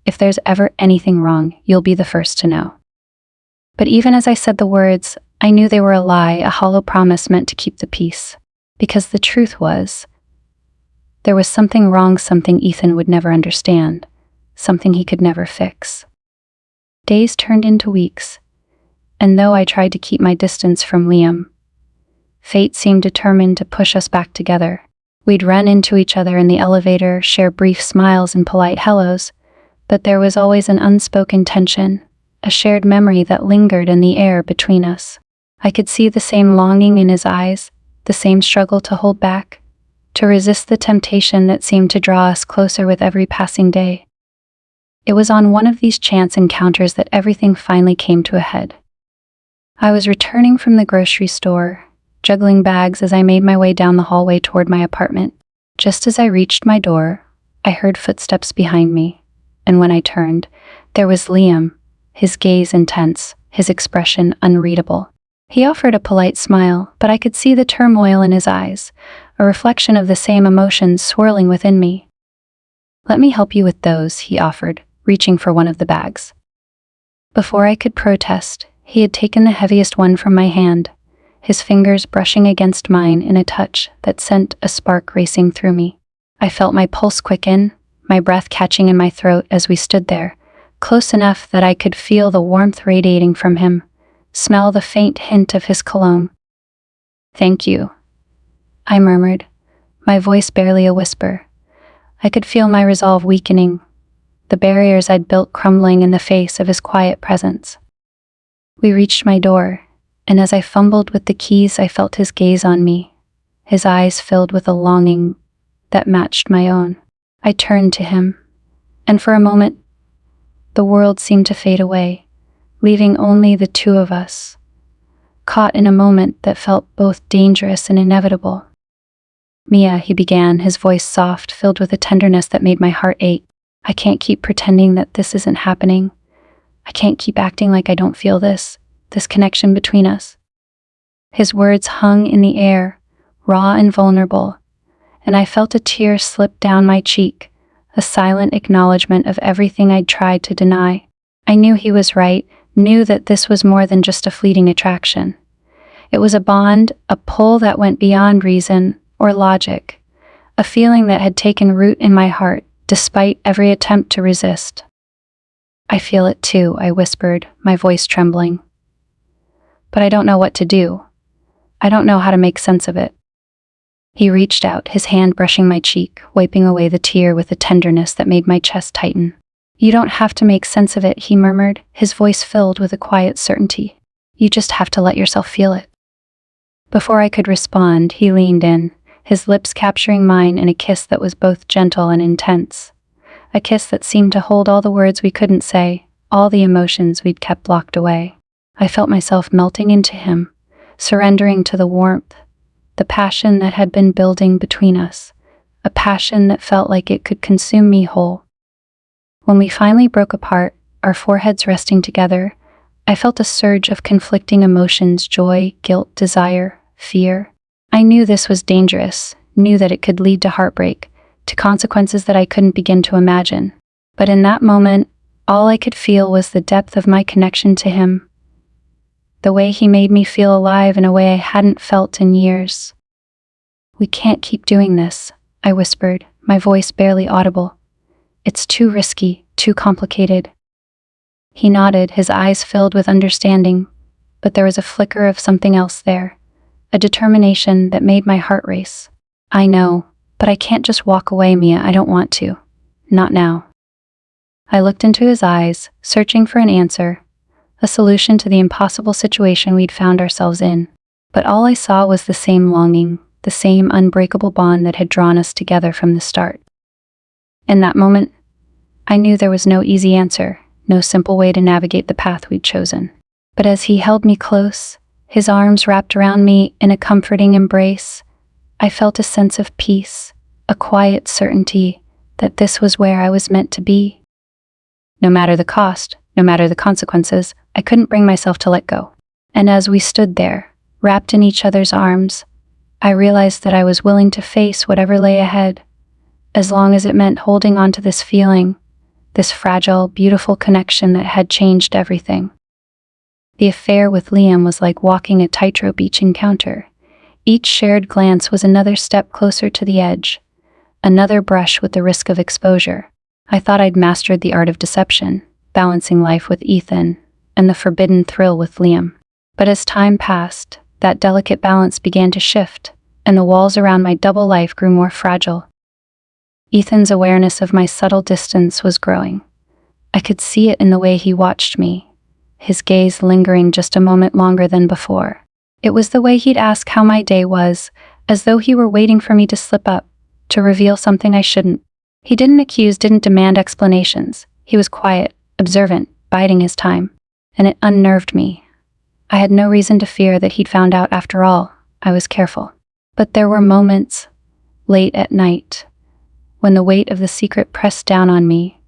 "If there's ever anything wrong, you'll be the first to know." But even as I said the words, I knew they were a lie, a hollow promise meant to keep the peace. Because the truth was, there was something wrong, something Ethan would never understand, something he could never fix. Days turned into weeks, and though I tried to keep my distance from Liam, fate seemed determined to push us back together. We'd run into each other in the elevator, share brief smiles and polite hellos, but there was always an unspoken tension, a shared memory that lingered in the air between us. I could see the same longing in his eyes, the same struggle to hold back, to resist the temptation that seemed to draw us closer with every passing day. It was on one of these chance encounters that everything finally came to a head. I was returning from the grocery store, juggling bags as I made my way down the hallway toward my apartment. Just as I reached my door, I heard footsteps behind me, and when I turned, there was Liam, his gaze intense, his expression unreadable. He offered a polite smile, but I could see the turmoil in his eyes, a reflection of the same emotions swirling within me. "Let me help you with those," he offered, reaching for one of the bags. Before I could protest, he had taken the heaviest one from my hand, his fingers brushing against mine in a touch that sent a spark racing through me. I felt my pulse quicken, my breath catching in my throat as we stood there, close enough that I could feel the warmth radiating from him, smell the faint hint of his cologne. "Thank you," I murmured, my voice barely a whisper. I could feel my resolve weakening, the barriers I'd built crumbling in the face of his quiet presence. We reached my door, and as I fumbled with the keys, I felt his gaze on me, his eyes filled with a longing that matched my own. I turned to him, and for a moment, the world seemed to fade away, leaving only the two of us, caught in a moment that felt both dangerous and inevitable. "Mia," he began, his voice soft, filled with a tenderness that made my heart ache. "I can't keep pretending that this isn't happening. I can't keep acting like I don't feel this connection between us." His words hung in the air, raw and vulnerable, and I felt a tear slip down my cheek, a silent acknowledgement of everything I'd tried to deny. I knew he was right, knew that this was more than just a fleeting attraction. It was a bond, a pull that went beyond reason or logic, a feeling that had taken root in my heart, despite every attempt to resist. "I feel it too," I whispered, my voice trembling. "But I don't know what to do. I don't know how to make sense of it." He reached out, his hand brushing my cheek, wiping away the tear with a tenderness that made my chest tighten. "You don't have to make sense of it," he murmured, his voice filled with a quiet certainty. "You just have to let yourself feel it." Before I could respond, he leaned in, his lips capturing mine in a kiss that was both gentle and intense. A kiss that seemed to hold all the words we couldn't say, all the emotions we'd kept locked away. I felt myself melting into him, surrendering to the warmth, the passion that had been building between us, a passion that felt like it could consume me whole. When we finally broke apart, our foreheads resting together, I felt a surge of conflicting emotions: joy, guilt, desire, fear. I knew this was dangerous, knew that it could lead to heartbreak, to consequences that I couldn't begin to imagine. But in that moment, all I could feel was the depth of my connection to him, the way he made me feel alive in a way I hadn't felt in years. "We can't keep doing this," I whispered, my voice barely audible. "It's too risky, too complicated." He nodded, his eyes filled with understanding, but there was a flicker of something else there, a determination that made my heart race. "I know, but I can't just walk away, Mia. I don't want to. Not now." I looked into his eyes, searching for an answer, a solution to the impossible situation we'd found ourselves in. But all I saw was the same longing, the same unbreakable bond that had drawn us together from the start. In that moment, I knew there was no easy answer, no simple way to navigate the path we'd chosen. But as he held me close, his arms wrapped around me in a comforting embrace, I felt a sense of peace, a quiet certainty that this was where I was meant to be. No matter the cost, no matter the consequences, I couldn't bring myself to let go. And as we stood there, wrapped in each other's arms, I realized that I was willing to face whatever lay ahead, as long as it meant holding on to this feeling, this fragile, beautiful connection that had changed everything. The affair with Liam was like walking a tightrope each encounter. Each shared glance was another step closer to the edge, another brush with the risk of exposure. I thought I'd mastered the art of deception, balancing life with Ethan and the forbidden thrill with Liam. But as time passed, that delicate balance began to shift, and the walls around my double life grew more fragile. Ethan's awareness of my subtle distance was growing. I could see it in the way he watched me, his gaze lingering just a moment longer than before. It was the way he'd ask how my day was, as though he were waiting for me to slip up, to reveal something I shouldn't. He didn't accuse, didn't demand explanations. He was quiet, observant, biding his time, and it unnerved me. I had no reason to fear that he'd found out after all. I was careful. But there were moments, late at night, when the weight of the secret pressed down on me,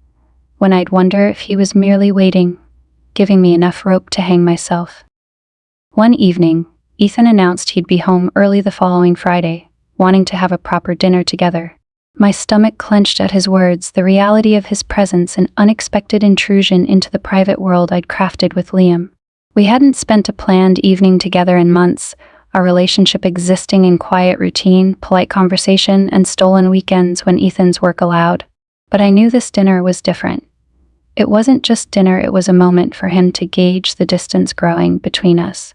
when I'd wonder if he was merely waiting, giving me enough rope to hang myself. One evening, Ethan announced he'd be home early the following Friday, wanting to have a proper dinner together. My stomach clenched at his words, the reality of his presence an unexpected intrusion into the private world I'd crafted with Liam. We hadn't spent a planned evening together in months, our relationship existing in quiet routine, polite conversation, and stolen weekends when Ethan's work allowed. But I knew this dinner was different. It wasn't just dinner, it was a moment for him to gauge the distance growing between us,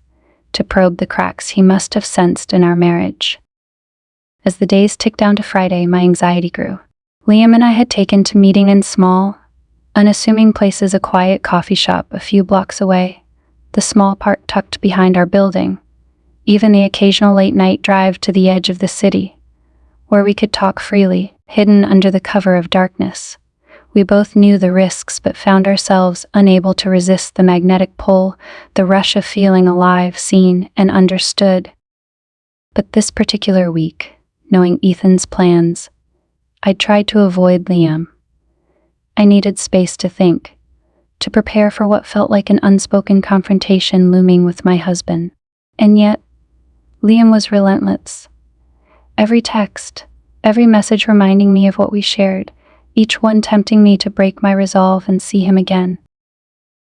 to probe the cracks he must have sensed in our marriage. As the days ticked down to Friday, my anxiety grew. Liam and I had taken to meeting in small, unassuming places, a quiet coffee shop a few blocks away, the small park tucked behind our building, even the occasional late-night drive to the edge of the city, where we could talk freely, hidden under the cover of darkness. We both knew the risks but found ourselves unable to resist the magnetic pull, the rush of feeling alive, seen, and understood. But this particular week, knowing Ethan's plans, I tried to avoid Liam. I needed space to think, to prepare for what felt like an unspoken confrontation looming with my husband. And yet, Liam was relentless. Every text, every message reminding me of what we shared, each one tempting me to break my resolve and see him again.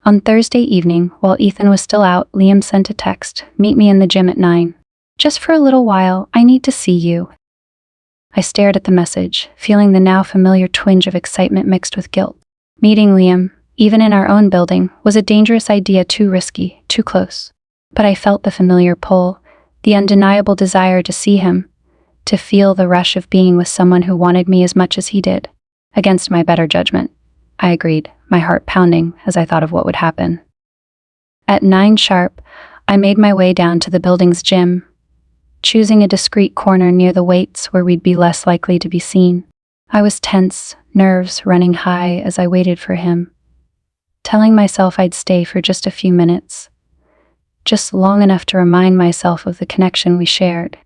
On Thursday evening, while Ethan was still out, Liam sent a text, "Meet me in the gym at 9. Just for a little while, I need to see you." I stared at the message, feeling the now familiar twinge of excitement mixed with guilt. Meeting Liam, even in our own building, was a dangerous idea, too risky, too close. But I felt the familiar pull, the undeniable desire to see him, to feel the rush of being with someone who wanted me as much as he did. Against my better judgment, I agreed, my heart pounding as I thought of what would happen. At 9 sharp, I made my way down to the building's gym, choosing a discreet corner near the weights where we'd be less likely to be seen. I was tense, nerves running high as I waited for him, telling myself I'd stay for just a few minutes, just long enough to remind myself of the connection we shared.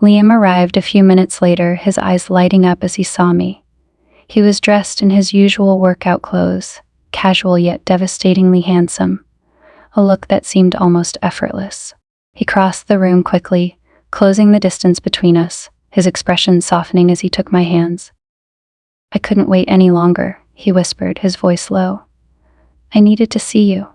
Liam arrived a few minutes later, his eyes lighting up as he saw me. He was dressed in his usual workout clothes, casual yet devastatingly handsome, a look that seemed almost effortless. He crossed the room quickly, closing the distance between us, his expression softening as he took my hands. "I couldn't wait any longer," he whispered, his voice low. "I needed to see you."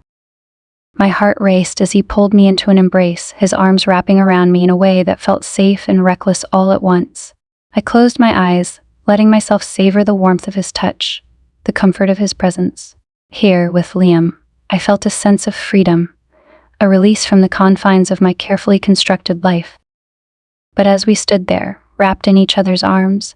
My heart raced as he pulled me into an embrace, his arms wrapping around me in a way that felt safe and reckless all at once. I closed my eyes, letting myself savor the warmth of his touch, the comfort of his presence. Here, with Liam, I felt a sense of freedom, a release from the confines of my carefully constructed life. But as we stood there, wrapped in each other's arms,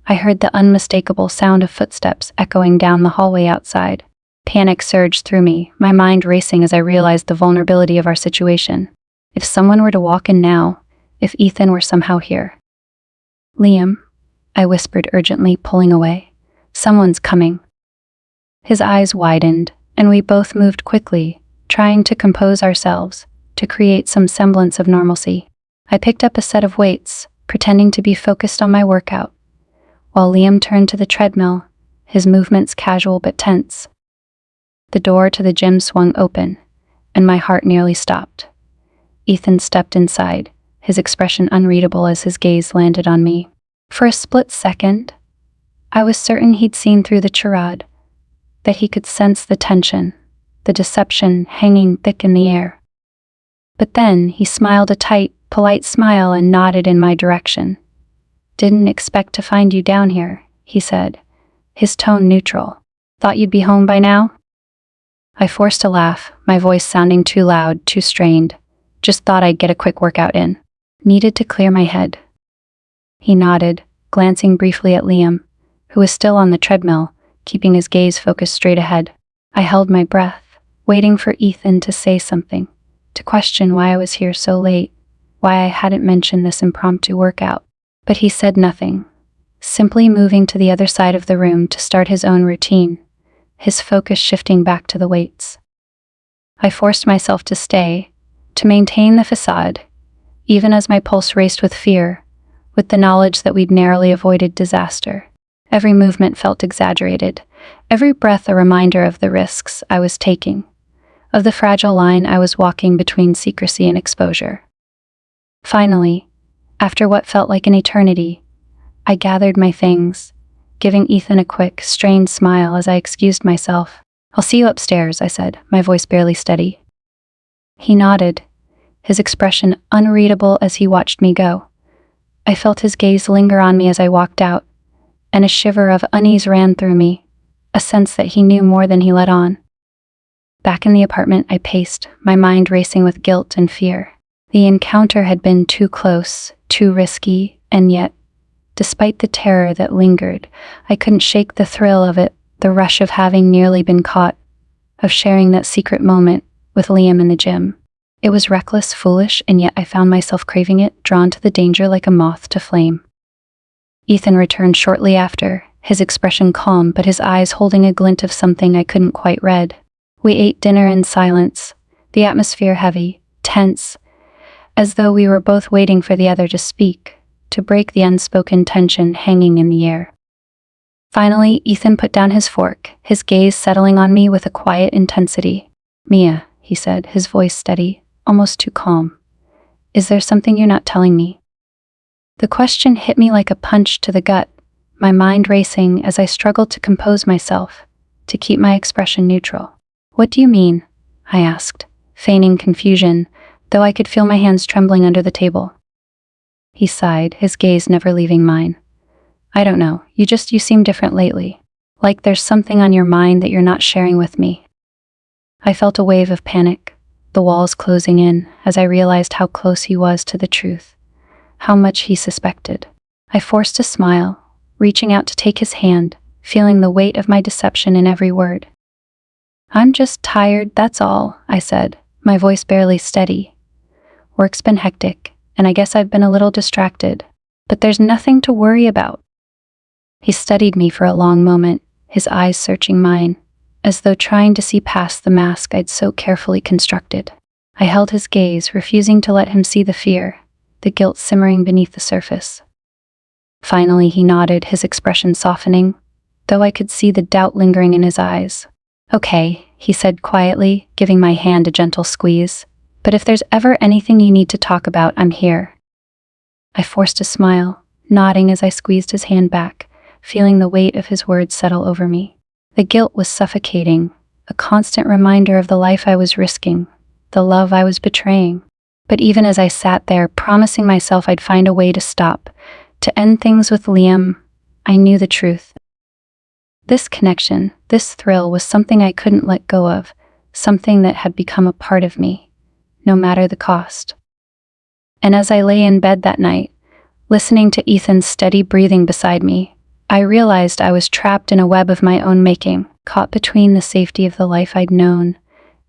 I heard the unmistakable sound of footsteps echoing down the hallway outside. Panic surged through me, my mind racing as I realized the vulnerability of our situation. If someone were to walk in now, if Ethan were somehow here. "Liam," I whispered urgently, pulling away. "Someone's coming." His eyes widened, and we both moved quickly, trying to compose ourselves, to create some semblance of normalcy. I picked up a set of weights, pretending to be focused on my workout, while Liam turned to the treadmill, his movements casual but tense. The door to the gym swung open, and my heart nearly stopped. Ethan stepped inside, his expression unreadable as his gaze landed on me. For a split second, I was certain he'd seen through the charade, that he could sense the tension, the deception hanging thick in the air. But then he smiled a tight, polite smile and nodded in my direction. "Didn't expect to find you down here," he said, his tone neutral. "Thought you'd be home by now?" I forced a laugh, my voice sounding too loud, too strained. "Just thought I'd get a quick workout in. Needed to clear my head." He nodded, glancing briefly at Liam, who was still on the treadmill, keeping his gaze focused straight ahead. I held my breath, waiting for Ethan to say something, to question why I was here so late, why I hadn't mentioned this impromptu workout. But he said nothing, simply moving to the other side of the room to start his own routine, his focus shifting back to the weights. I forced myself to stay, to maintain the facade, even as my pulse raced with fear, with the knowledge that we'd narrowly avoided disaster. Every movement felt exaggerated, every breath a reminder of the risks I was taking, of the fragile line I was walking between secrecy and exposure. Finally, after what felt like an eternity, I gathered my things, giving Ethan a quick, strained smile as I excused myself. "I'll see you upstairs," I said, my voice barely steady. He nodded, his expression unreadable as he watched me go. I felt his gaze linger on me as I walked out, and a shiver of unease ran through me, a sense that he knew more than he let on. Back in the apartment, I paced, my mind racing with guilt and fear. The encounter had been too close, too risky, and yet, despite the terror that lingered, I couldn't shake the thrill of it, the rush of having nearly been caught, of sharing that secret moment with Liam in the gym. It was reckless, foolish, and yet I found myself craving it, drawn to the danger like a moth to flame. Ethan returned shortly after, his expression calm but his eyes holding a glint of something I couldn't quite read. We ate dinner in silence, the atmosphere heavy, tense, as though we were both waiting for the other to speak, to break the unspoken tension hanging in the air. Finally, Ethan put down his fork, his gaze settling on me with a quiet intensity. "Mia," he said, his voice steady, almost too calm. "Is there something you're not telling me?" The question hit me like a punch to the gut, my mind racing as I struggled to compose myself, to keep my expression neutral. "What do you mean?" I asked, feigning confusion, though I could feel my hands trembling under the table. He sighed, his gaze never leaving mine. I don't know, you seem different lately. Like there's something on your mind that you're not sharing with me. I felt a wave of panic, the walls closing in, as I realized how close he was to the truth, how much he suspected. I forced a smile, reaching out to take his hand, feeling the weight of my deception in every word. I'm just tired, that's all, I said, my voice barely steady. Work's been hectic, and I guess I've been a little distracted, but there's nothing to worry about. He studied me for a long moment, his eyes searching mine, as though trying to see past the mask I'd so carefully constructed. I held his gaze, refusing to let him see the fear, the guilt simmering beneath the surface. Finally, he nodded, his expression softening, though I could see the doubt lingering in his eyes. Okay, he said quietly, giving my hand a gentle squeeze. But if there's ever anything you need to talk about, I'm here. I forced a smile, nodding as I squeezed his hand back, feeling the weight of his words settle over me. The guilt was suffocating, a constant reminder of the life I was risking, the love I was betraying. But even as I sat there, promising myself I'd find a way to stop, to end things with Liam, I knew the truth. This connection, this thrill was something I couldn't let go of, something that had become a part of me, no matter the cost. And as I lay in bed that night, listening to Ethan's steady breathing beside me, I realized I was trapped in a web of my own making, caught between the safety of the life I'd known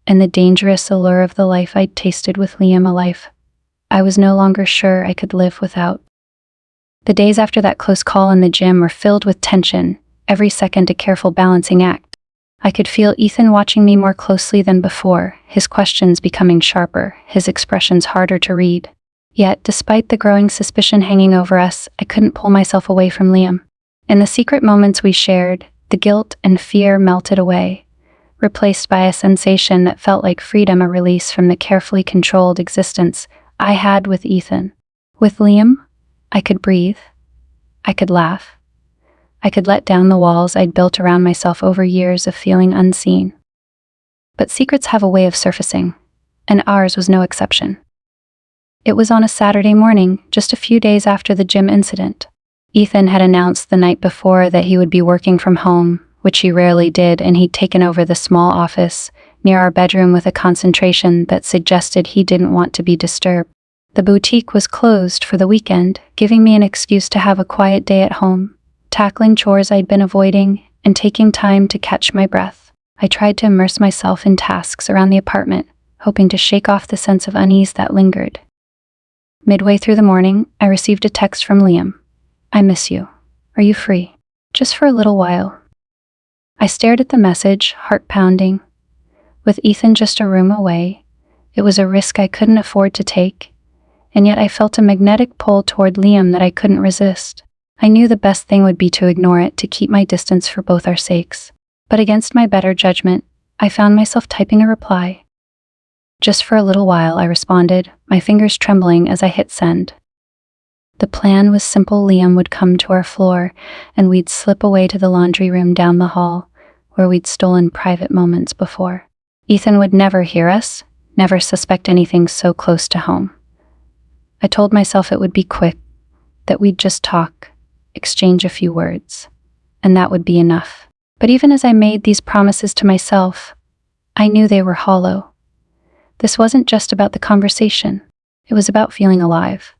and the dangerous allure of the life I'd tasted with Liam, a life I was no longer sure I could live without. The days after that close call in the gym were filled with tension, every second a careful balancing act. I could feel Ethan watching me more closely than before, his questions becoming sharper, his expressions harder to read. Yet, despite the growing suspicion hanging over us, I couldn't pull myself away from Liam. In the secret moments we shared, the guilt and fear melted away, replaced by a sensation that felt like freedom, a release from the carefully controlled existence I had with Ethan. With Liam, I could breathe. I could laugh. I could let down the walls I'd built around myself over years of feeling unseen. But secrets have a way of surfacing, and ours was no exception. It was on a Saturday morning, just a few days after the gym incident. Ethan had announced the night before that he would be working from home, which he rarely did, and he'd taken over the small office near our bedroom with a concentration that suggested he didn't want to be disturbed. The boutique was closed for the weekend, giving me an excuse to have a quiet day at home, tackling chores I'd been avoiding and taking time to catch my breath. I tried to immerse myself in tasks around the apartment, hoping to shake off the sense of unease that lingered. Midway through the morning, I received a text from Liam. I miss you. Are you free? Just for a little while. I stared at the message, heart pounding. With Ethan just a room away, it was a risk I couldn't afford to take, and yet I felt a magnetic pull toward Liam that I couldn't resist. I knew the best thing would be to ignore it, to keep my distance for both our sakes. But against my better judgment, I found myself typing a reply. Just for a little while, I responded, my fingers trembling as I hit send. The plan was simple. Liam would come to our floor, and we'd slip away to the laundry room down the hall, where we'd stolen private moments before. Ethan would never hear us, never suspect anything so close to home. I told myself it would be quick, that we'd just talk, exchange a few words, and that would be enough. But even as I made these promises to myself, I knew they were hollow. This wasn't just about the conversation. It was about feeling alive.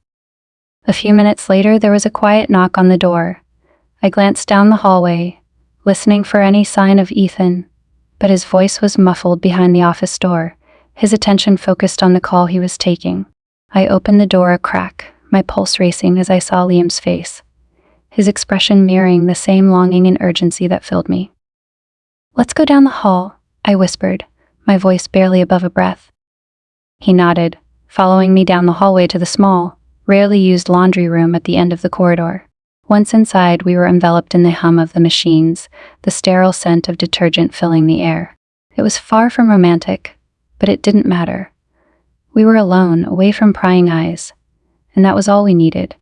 A few minutes later, there was a quiet knock on the door. I glanced down the hallway, listening for any sign of Ethan, but his voice was muffled behind the office door, his attention focused on the call he was taking. I opened the door a crack, my pulse racing as I saw Liam's face, his expression mirroring the same longing and urgency that filled me. Let's go down the hall, I whispered, my voice barely above a breath. He nodded, following me down the hallway to the small, rarely used laundry room at the end of the corridor. Once inside, we were enveloped in the hum of the machines, the sterile scent of detergent filling the air. It was far from romantic, but it didn't matter. We were alone, away from prying eyes, and that was all we needed.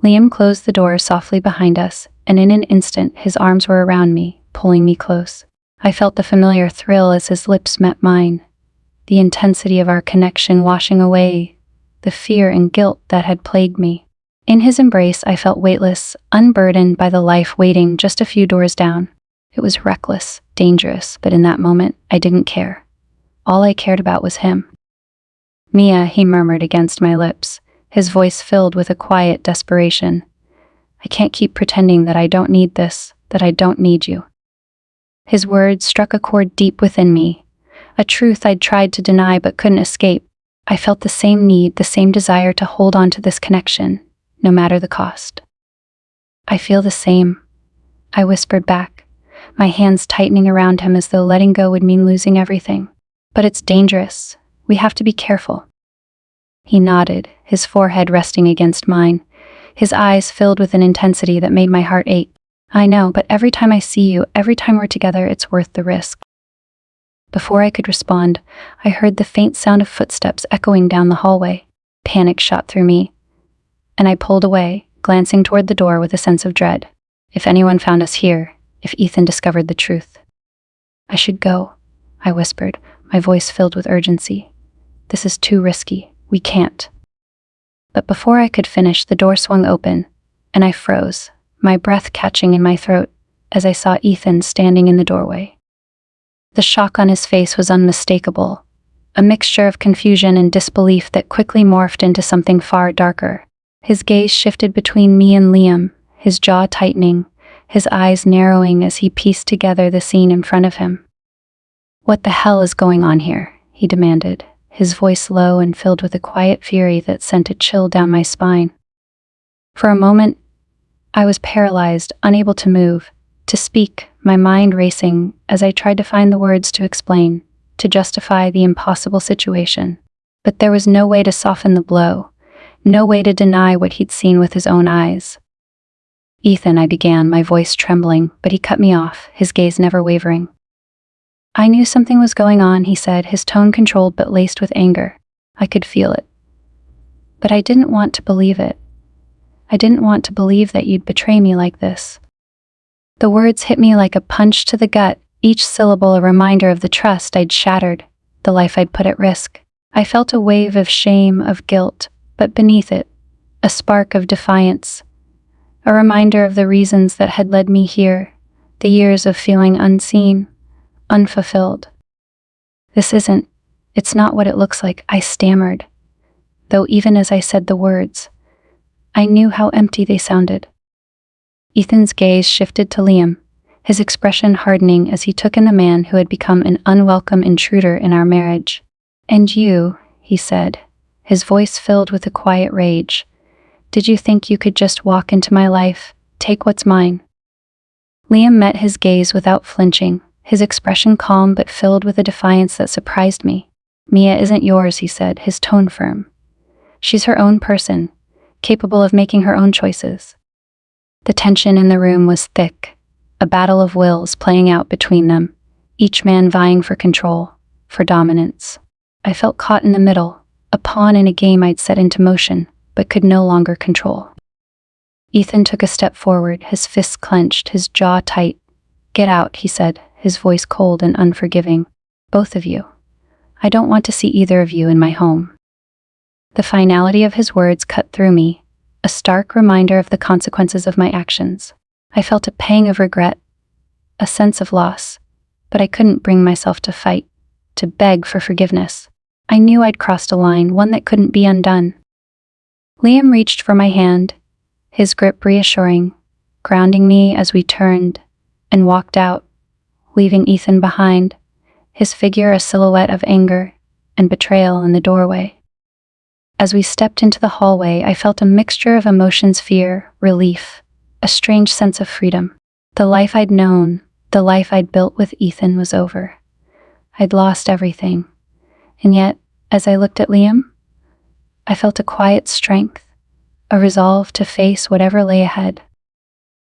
Liam closed the door softly behind us, and in an instant, his arms were around me, pulling me close. I felt the familiar thrill as his lips met mine, the intensity of our connection washing away the fear and guilt that had plagued me. In his embrace, I felt weightless, unburdened by the life waiting just a few doors down. It was reckless, dangerous, but in that moment, I didn't care. All I cared about was him. "Mia," he murmured against my lips, his voice filled with a quiet desperation. "I can't keep pretending that I don't need this, that I don't need you." His words struck a chord deep within me, a truth I'd tried to deny but couldn't escape. I felt the same need, the same desire to hold on to this connection, no matter the cost. "I feel the same," I whispered back, my hands tightening around him as though letting go would mean losing everything. "But it's dangerous. We have to be careful." He nodded, his forehead resting against mine, his eyes filled with an intensity that made my heart ache. "I know, but every time I see you, every time we're together, it's worth the risk." Before I could respond, I heard the faint sound of footsteps echoing down the hallway. Panic shot through me, and I pulled away, glancing toward the door with a sense of dread. If anyone found us here, if Ethan discovered the truth. "I should go," I whispered, my voice filled with urgency. "This is too risky. We can't." But before I could finish, the door swung open, and I froze, my breath catching in my throat as I saw Ethan standing in the doorway. The shock on his face was unmistakable, a mixture of confusion and disbelief that quickly morphed into something far darker. His gaze shifted between me and Liam, his jaw tightening, his eyes narrowing as he pieced together the scene in front of him. "What the hell is going on here?" he demanded, his voice low and filled with a quiet fury that sent a chill down my spine. For a moment, I was paralyzed, unable to move, to speak, my mind racing as I tried to find the words to explain, to justify the impossible situation. But there was no way to soften the blow, no way to deny what he'd seen with his own eyes. "Ethan," I began, my voice trembling, but he cut me off, his gaze never wavering. "I knew something was going on," he said, his tone controlled but laced with anger. I could feel it. "But I didn't want to believe it. I didn't want to believe that you'd betray me like this." The words hit me like a punch to the gut, each syllable a reminder of the trust I'd shattered, the life I'd put at risk. I felt a wave of shame, of guilt, but beneath it, a spark of defiance. A reminder of the reasons that had led me here, the years of feeling unseen, unfulfilled. It's not what it looks like," I stammered, though even as I said the words, I knew how empty they sounded. Ethan's gaze shifted to Liam, his expression hardening as he took in the man who had become an unwelcome intruder in our marriage. "And you," he said, his voice filled with a quiet rage, "did you think you could just walk into my life, take what's mine?" Liam met his gaze without flinching, his expression calm but filled with a defiance that surprised me. "Mia isn't yours," he said, his tone firm. "She's her own person, capable of making her own choices." The tension in the room was thick, a battle of wills playing out between them, each man vying for control, for dominance. I felt caught in the middle, a pawn in a game I'd set into motion, but could no longer control. Ethan took a step forward, his fists clenched, his jaw tight. "Get out," he said, his voice cold and unforgiving. "Both of you. I don't want to see either of you in my home." The finality of his words cut through me, a stark reminder of the consequences of my actions. I felt a pang of regret, a sense of loss, but I couldn't bring myself to fight, to beg for forgiveness. I knew I'd crossed a line, one that couldn't be undone. Liam reached for my hand, his grip reassuring, grounding me as we turned and walked out, leaving Ethan behind, his figure a silhouette of anger and betrayal in the doorway. As we stepped into the hallway, I felt a mixture of emotions: fear, relief, a strange sense of freedom. The life I'd known, the life I'd built with Ethan was over. I'd lost everything. And yet, as I looked at Liam, I felt a quiet strength, a resolve to face whatever lay ahead.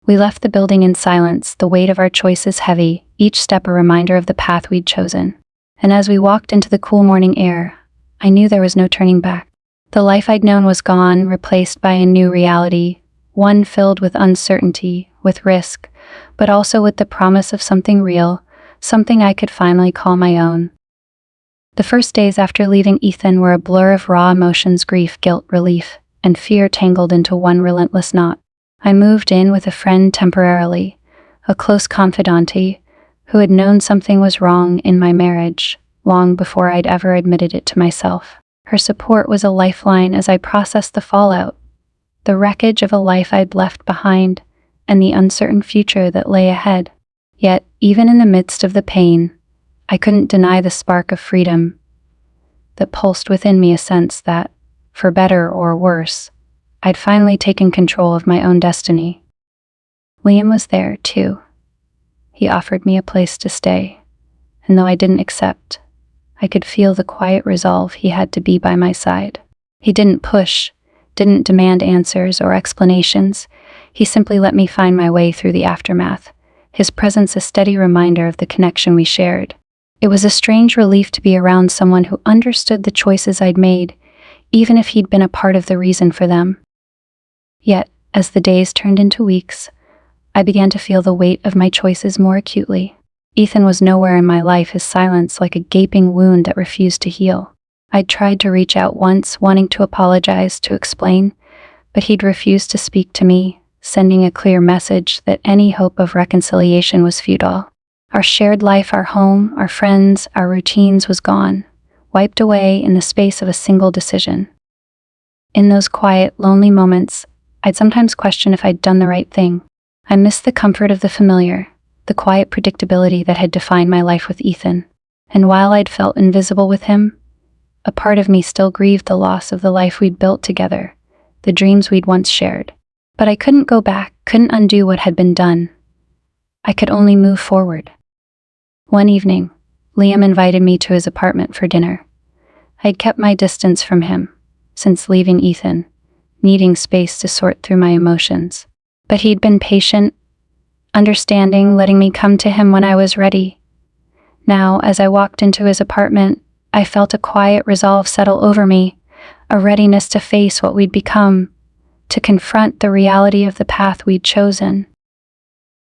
We left the building in silence, the weight of our choices heavy, each step a reminder of the path we'd chosen. And as we walked into the cool morning air, I knew there was no turning back. The life I'd known was gone, replaced by a new reality, one filled with uncertainty, with risk, but also with the promise of something real, something I could finally call my own. The first days after leaving Ethan were a blur of raw emotions, grief, guilt, relief, and fear tangled into one relentless knot. I moved in with a friend temporarily, a close confidante who had known something was wrong in my marriage long before I'd ever admitted it to myself. Her support was a lifeline as I processed the fallout, the wreckage of a life I'd left behind, and the uncertain future that lay ahead. Yet, even in the midst of the pain, I couldn't deny the spark of freedom that pulsed within me, a sense that, for better or worse, I'd finally taken control of my own destiny. Liam was there, too. He offered me a place to stay, and though I didn't accept, I could feel the quiet resolve he had to be by my side. He didn't push, didn't demand answers or explanations. He simply let me find my way through the aftermath, his presence a steady reminder of the connection we shared. It was a strange relief to be around someone who understood the choices I'd made, even if he'd been a part of the reason for them. Yet, as the days turned into weeks, I began to feel the weight of my choices more acutely. Ethan was nowhere in my life, his silence like a gaping wound that refused to heal. I'd tried to reach out once, wanting to apologize, to explain, but he'd refused to speak to me, sending a clear message that any hope of reconciliation was futile. Our shared life, our home, our friends, our routines was gone, wiped away in the space of a single decision. In those quiet, lonely moments, I'd sometimes question if I'd done the right thing. I missed the comfort of the familiar, the quiet predictability that had defined my life with Ethan. And while I'd felt invisible with him, a part of me still grieved the loss of the life we'd built together, the dreams we'd once shared. But I couldn't go back, couldn't undo what had been done. I could only move forward. One evening, Liam invited me to his apartment for dinner. I'd kept my distance from him since leaving Ethan, needing space to sort through my emotions. But he'd been patient, understanding, letting me come to him when I was ready. Now, as I walked into his apartment, I felt a quiet resolve settle over me, a readiness to face what we'd become, to confront the reality of the path we'd chosen.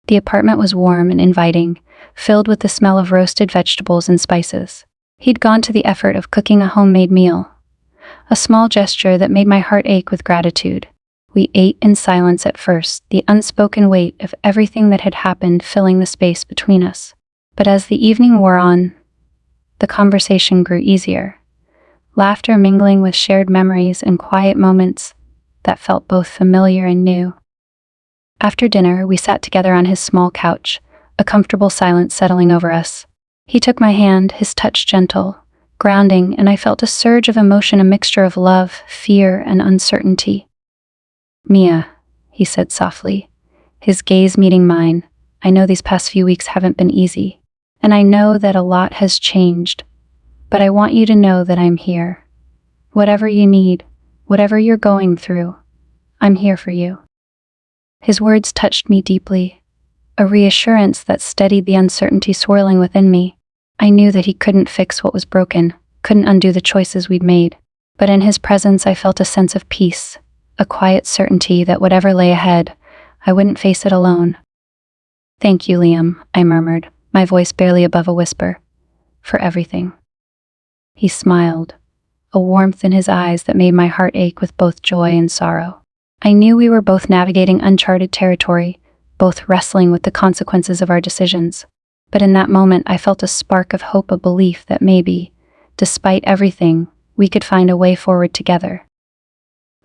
The apartment was warm and inviting, filled with the smell of roasted vegetables and spices. He'd gone to the effort of cooking a homemade meal, a small gesture that made my heart ache with gratitude. We ate in silence at first, the unspoken weight of everything that had happened filling the space between us. But as the evening wore on, the conversation grew easier, laughter mingling with shared memories and quiet moments that felt both familiar and new. After dinner, we sat together on his small couch, a comfortable silence settling over us. He took my hand, his touch gentle, grounding, and I felt a surge of emotion, a mixture of love, fear, and uncertainty. "Mia," he said softly, his gaze meeting mine, "I know these past few weeks haven't been easy, and I know that a lot has changed, but I want you to know that I'm here. Whatever you need, whatever you're going through, I'm here for you." His words touched me deeply, a reassurance that steadied the uncertainty swirling within me. I knew that he couldn't fix what was broken, couldn't undo the choices we'd made, but in his presence I felt a sense of peace, a quiet certainty that whatever lay ahead, I wouldn't face it alone. "Thank you, Liam," I murmured, my voice barely above a whisper, "for everything." He smiled, a warmth in his eyes that made my heart ache with both joy and sorrow. I knew we were both navigating uncharted territory, both wrestling with the consequences of our decisions. But in that moment, I felt a spark of hope, a belief that maybe, despite everything, we could find a way forward together.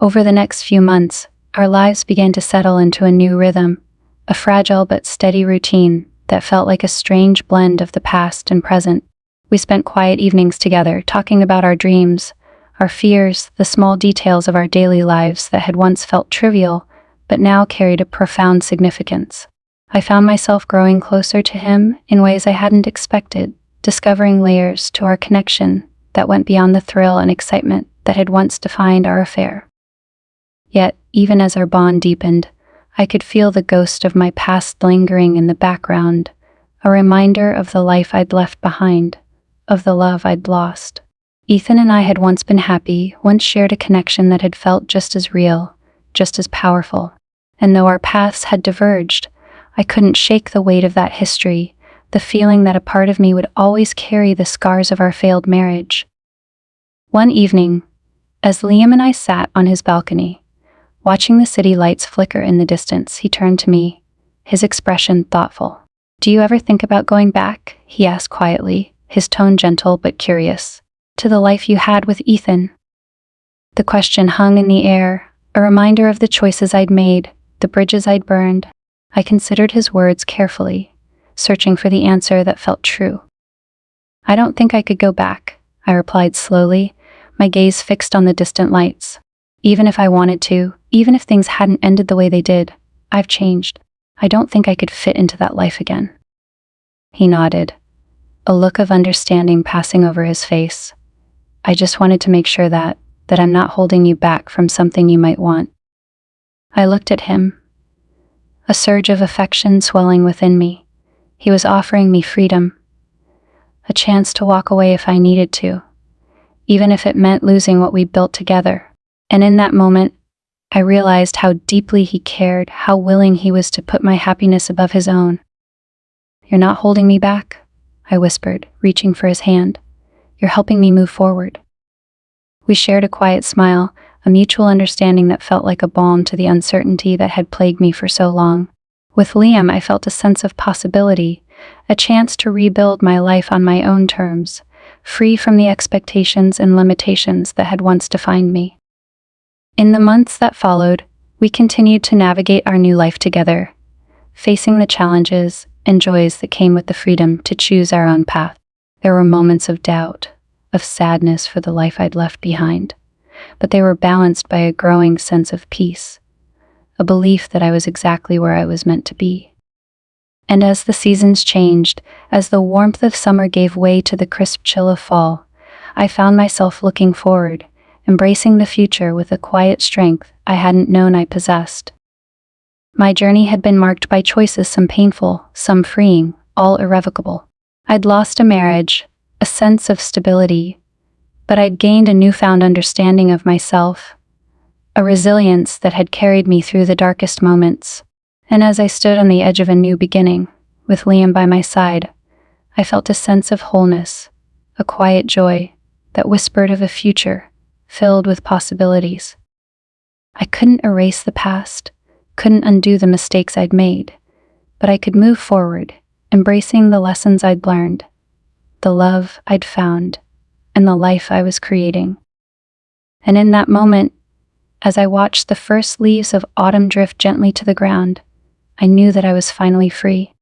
Over the next few months, our lives began to settle into a new rhythm, a fragile but steady routine that felt like a strange blend of the past and present. We spent quiet evenings together, talking about our dreams, our fears, the small details of our daily lives that had once felt trivial, but now carried a profound significance. I found myself growing closer to him in ways I hadn't expected, discovering layers to our connection that went beyond the thrill and excitement that had once defined our affair. Yet, even as our bond deepened, I could feel the ghost of my past lingering in the background, a reminder of the life I'd left behind, of the love I'd lost. Ethan and I had once been happy, once shared a connection that had felt just as real, just as powerful. And though our paths had diverged, I couldn't shake the weight of that history, the feeling that a part of me would always carry the scars of our failed marriage. One evening, as Liam and I sat on his balcony, watching the city lights flicker in the distance, he turned to me, his expression thoughtful. "Do you ever think about going back?" he asked quietly, his tone gentle but curious. "To the life you had with Ethan?" The question hung in the air, a reminder of the choices I'd made, the bridges I'd burned. I considered his words carefully, searching for the answer that felt true. "I don't think I could go back," I replied slowly, my gaze fixed on the distant lights. "Even if I wanted to, even if things hadn't ended the way they did, I've changed. I don't think I could fit into that life again." He nodded, a look of understanding passing over his face. "I just wanted to make sure that I'm not holding you back from something you might want." I looked at him, a surge of affection swelling within me. He was offering me freedom, a chance to walk away if I needed to, even if it meant losing what we built together. And in that moment, I realized how deeply he cared, how willing he was to put my happiness above his own. "You're not holding me back," I whispered, reaching for his hand. "You're helping me move forward." We shared a quiet smile, a mutual understanding that felt like a balm to the uncertainty that had plagued me for so long. With Liam, I felt a sense of possibility, a chance to rebuild my life on my own terms, free from the expectations and limitations that had once defined me. In the months that followed, we continued to navigate our new life together, facing the challenges and joys that came with the freedom to choose our own path. There were moments of doubt, of sadness for the life I'd left behind, but they were balanced by a growing sense of peace, a belief that I was exactly where I was meant to be. And as the seasons changed, as the warmth of summer gave way to the crisp chill of fall, I found myself looking forward, embracing the future with a quiet strength I hadn't known I possessed. My journey had been marked by choices, some painful, some freeing, all irrevocable. I'd lost a marriage, a sense of stability, but I'd gained a newfound understanding of myself, a resilience that had carried me through the darkest moments. And as I stood on the edge of a new beginning, with Liam by my side, I felt a sense of wholeness, a quiet joy that whispered of a future filled with possibilities. I couldn't erase the past, couldn't undo the mistakes I'd made, but I could move forward, embracing the lessons I'd learned, the love I'd found, and the life I was creating. And in that moment, as I watched the first leaves of autumn drift gently to the ground, I knew that I was finally free.